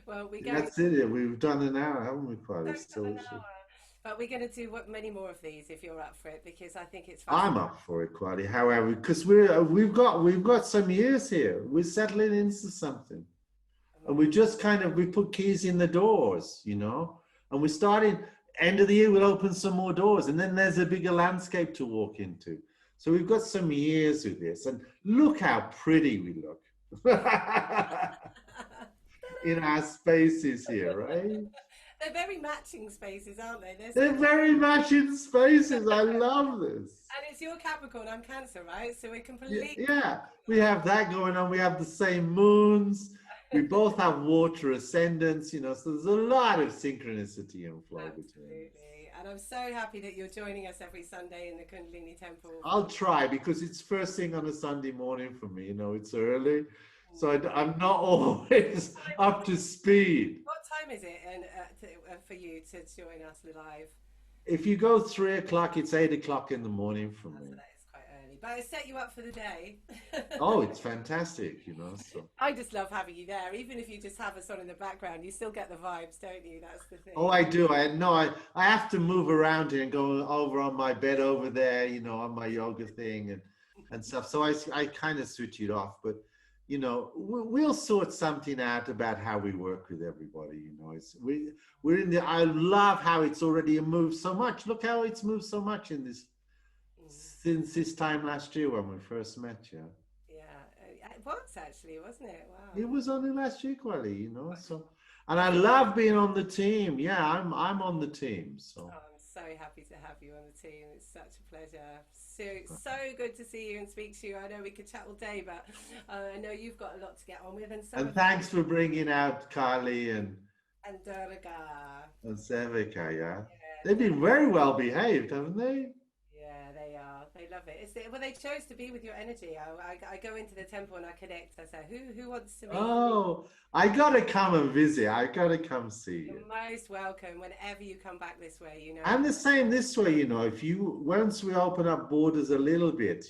A: Well,
B: That's it. We've done an hour, haven't we, Kwali?
A: But we're going to do many more of these if you're up for it, because I think it's
B: I'm up for it, Kwali. However, because we've got some years here. We're settling into something. And we just we put keys in the doors, and we're starting. End of the year, we'll open some more doors, and then there's a bigger landscape to walk into. So we've got some years with this, and look how pretty we look in our spaces here, right?
A: They're very matching spaces, aren't they?
B: They're very matching spaces. I love this.
A: And it's your Capricorn, I'm Cancer, right? So we're completely...
B: Yeah, we have that going on. We have the same moons. We both have water ascendants, so there's a lot of synchronicity and flow between us.
A: And I'm so happy that you're joining us every Sunday in the Kundalini Temple.
B: I'll try, because it's first thing on a Sunday morning for me. It's early, so I'm not always up to speed.
A: What time is it for you to join us live?
B: If you go 3 o'clock, it's 8 o'clock in the morning for me.
A: But I set you up for the day.
B: Oh, it's fantastic, So.
A: I just love having you there. Even if you just have us on in the background, you still get the vibes, don't you? That's the thing.
B: Oh, I do. I have to move around here and go over on my bed over there, on my yoga thing and stuff. So I kind of switch it off. But, we'll sort something out about how we work with everybody. We're in the. I love how it's already moved so much. Look how it's moved so much in this. Since this time last year when we first met you.
A: Yeah, it was actually, wasn't it? Wow.
B: It was only last year, Kwali, So, and I love being on the team. Yeah, I'm on the team. So.
A: Oh, I'm so happy to have you on the team. It's such a pleasure. So good to see you and speak to you. I know we could chat all day, but I know you've got a lot to get on with. And
B: thanks for bringing out Kali and
A: Durga.
B: And Sevika, yeah. They've been very well behaved, haven't they?
A: Yeah, they are. They love it. They chose to be with your energy. I go into the temple and I connect. I say, who wants to meet?
B: Oh, I gotta come and visit. I gotta come see you.
A: You're most welcome whenever you come back this way.
B: And the same this way. Once we open up borders a little bit,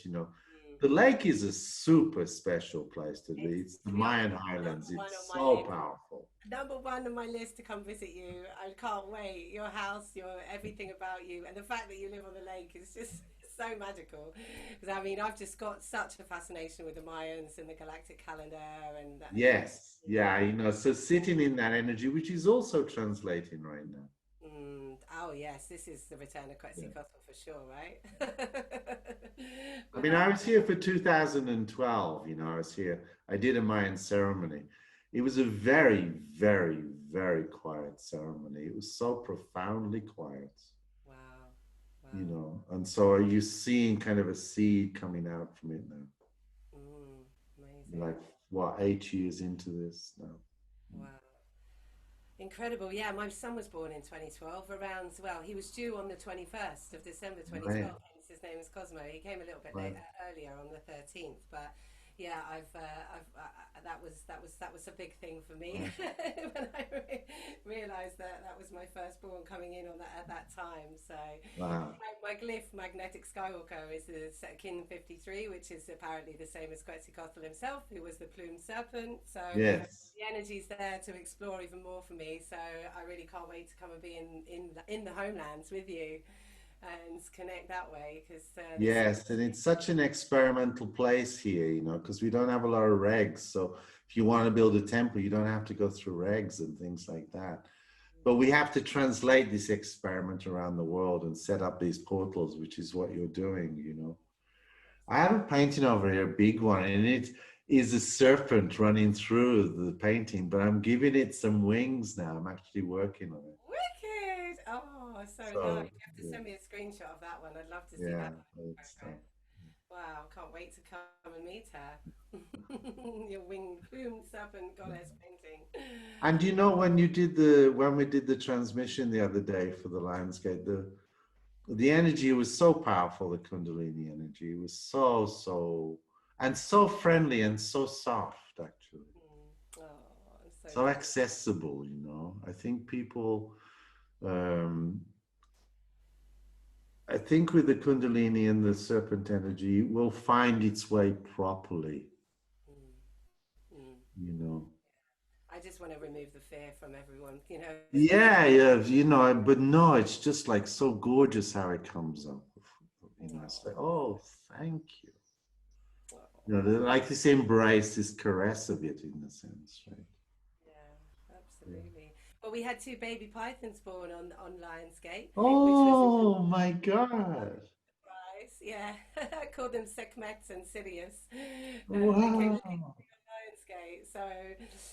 B: the lake is a super special place to be. It's the Mayan Highlands. It's so powerful.
A: Number one on my list to come visit you. I can't wait. Your house, everything about you, and the fact that you live on the lake is just so magical. Because I've just got such a fascination with the Mayans and the galactic calendar, and
B: yes, yeah, so sitting in that energy, which is also translating right now.
A: Oh yes, this is the return of Quetzalcoatl for sure, right?
B: I was here for 2012. I was here. I did a Mayan ceremony. It was a very, very, very quiet ceremony. It was so profoundly quiet,
A: Wow.
B: you
A: Wow.
B: know. And so are you seeing kind of a seed coming out from it now?
A: Mm, amazing.
B: Like what, 8 years into this now?
A: Wow. Incredible. Yeah, my son was born in 2012 around, well, he was due on the 21st of December
B: Right,
A: 2012. Hence his name is Cosmo. He came a little bit
B: right.
A: late, earlier on the 13th, but yeah, that was a big thing for me
B: Wow.
A: when I realized that that was my firstborn coming in on that at that time. So
B: Wow.
A: my glyph, magnetic skywalker, is the Kin 53, which is apparently the same as Quetzalcoatl himself, who was the plumed serpent. So
B: Yes.
A: the energy's there to explore even more for me. So I really can't wait to come and be in the homelands with you and connect that way, because there's so
B: Yes, and it's such an experimental place here, you know, because we don't have a lot of regs. So if you want to build a temple, you don't have to go through regs and things like that. But we have to translate this experiment around the world and set up these portals, which is what you're doing, you know. I have a painting over here, a big one, and it is a serpent running through the painting, but I'm giving it some wings now. I'm actually working on it.
A: wicked. Oh, so nice.
B: So,
A: You have to
B: yeah,
A: send me a screenshot of that one. I'd love to see
B: yeah,
A: that.
B: it's,
A: Wow, can't wait to come and meet her. Your winged plumed serpent goddess painting.
B: and you know, when we did the transmission the other day for the Lionsgate, the energy was so powerful, the Kundalini energy. It was so, and so friendly and so soft, actually.
A: Mm. Oh, I'm so
B: So
A: jealous.
B: accessible, you know. Um, I think with the Kundalini and the serpent energy, it will find its way properly,
A: Mm. Mm.
B: you know.
A: I just want to remove the fear from everyone, you know,
B: Yeah,
A: especially.
B: yeah, you know, but no, it's just like so gorgeous how it comes up. You know, it's like,
A: Oh,
B: oh, thank you. You know,
A: oh,
B: like this embrace, this caress of it in a sense, right?
A: yeah,
B: Yeah.
A: absolutely. Well, we had two baby pythons born on Lionsgate, which was a
B: Oh my God.
A: surprise. Yeah, I called them Sekhmet and Sirius. They came looking
B: Wow.
A: for me on Lionsgate. So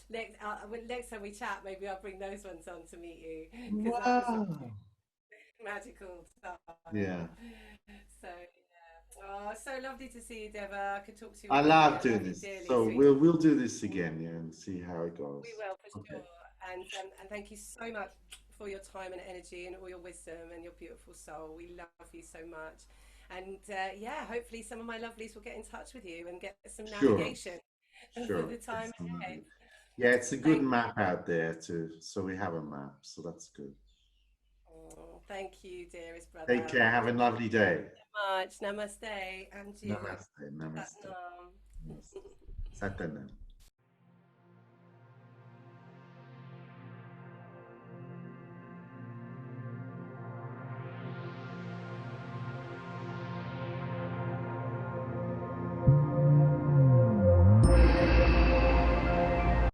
A: next time we chat, maybe I'll bring those ones on to meet you, because that was a
B: Wow.
A: magical time.
B: Yeah.
A: So yeah. Oh, so lovely to see you, Deva. I could talk to you
B: I
A: all day.
B: love
A: I
B: doing
A: love you
B: this.
A: dearly,
B: So
A: sweet.
B: we'll do this again, yeah, and see how it
A: We
B: goes.
A: will for
B: Okay.
A: sure. And thank you so much for your time and energy and all your wisdom and your beautiful soul. We love you so much. And yeah, hopefully some of my lovelies will get in touch with you and get some
B: Sure.
A: navigation for
B: Sure.
A: the time ahead.
B: Yeah, it's a good
A: Thank
B: map out there too. So we have a map, so that's good.
A: thank you, dearest
B: Take
A: brother.
B: care. Have a lovely day.
A: Much. Namaste. And you.
B: Namaste. Namaste.
A: Satnam.
B: Namaste. Satanam.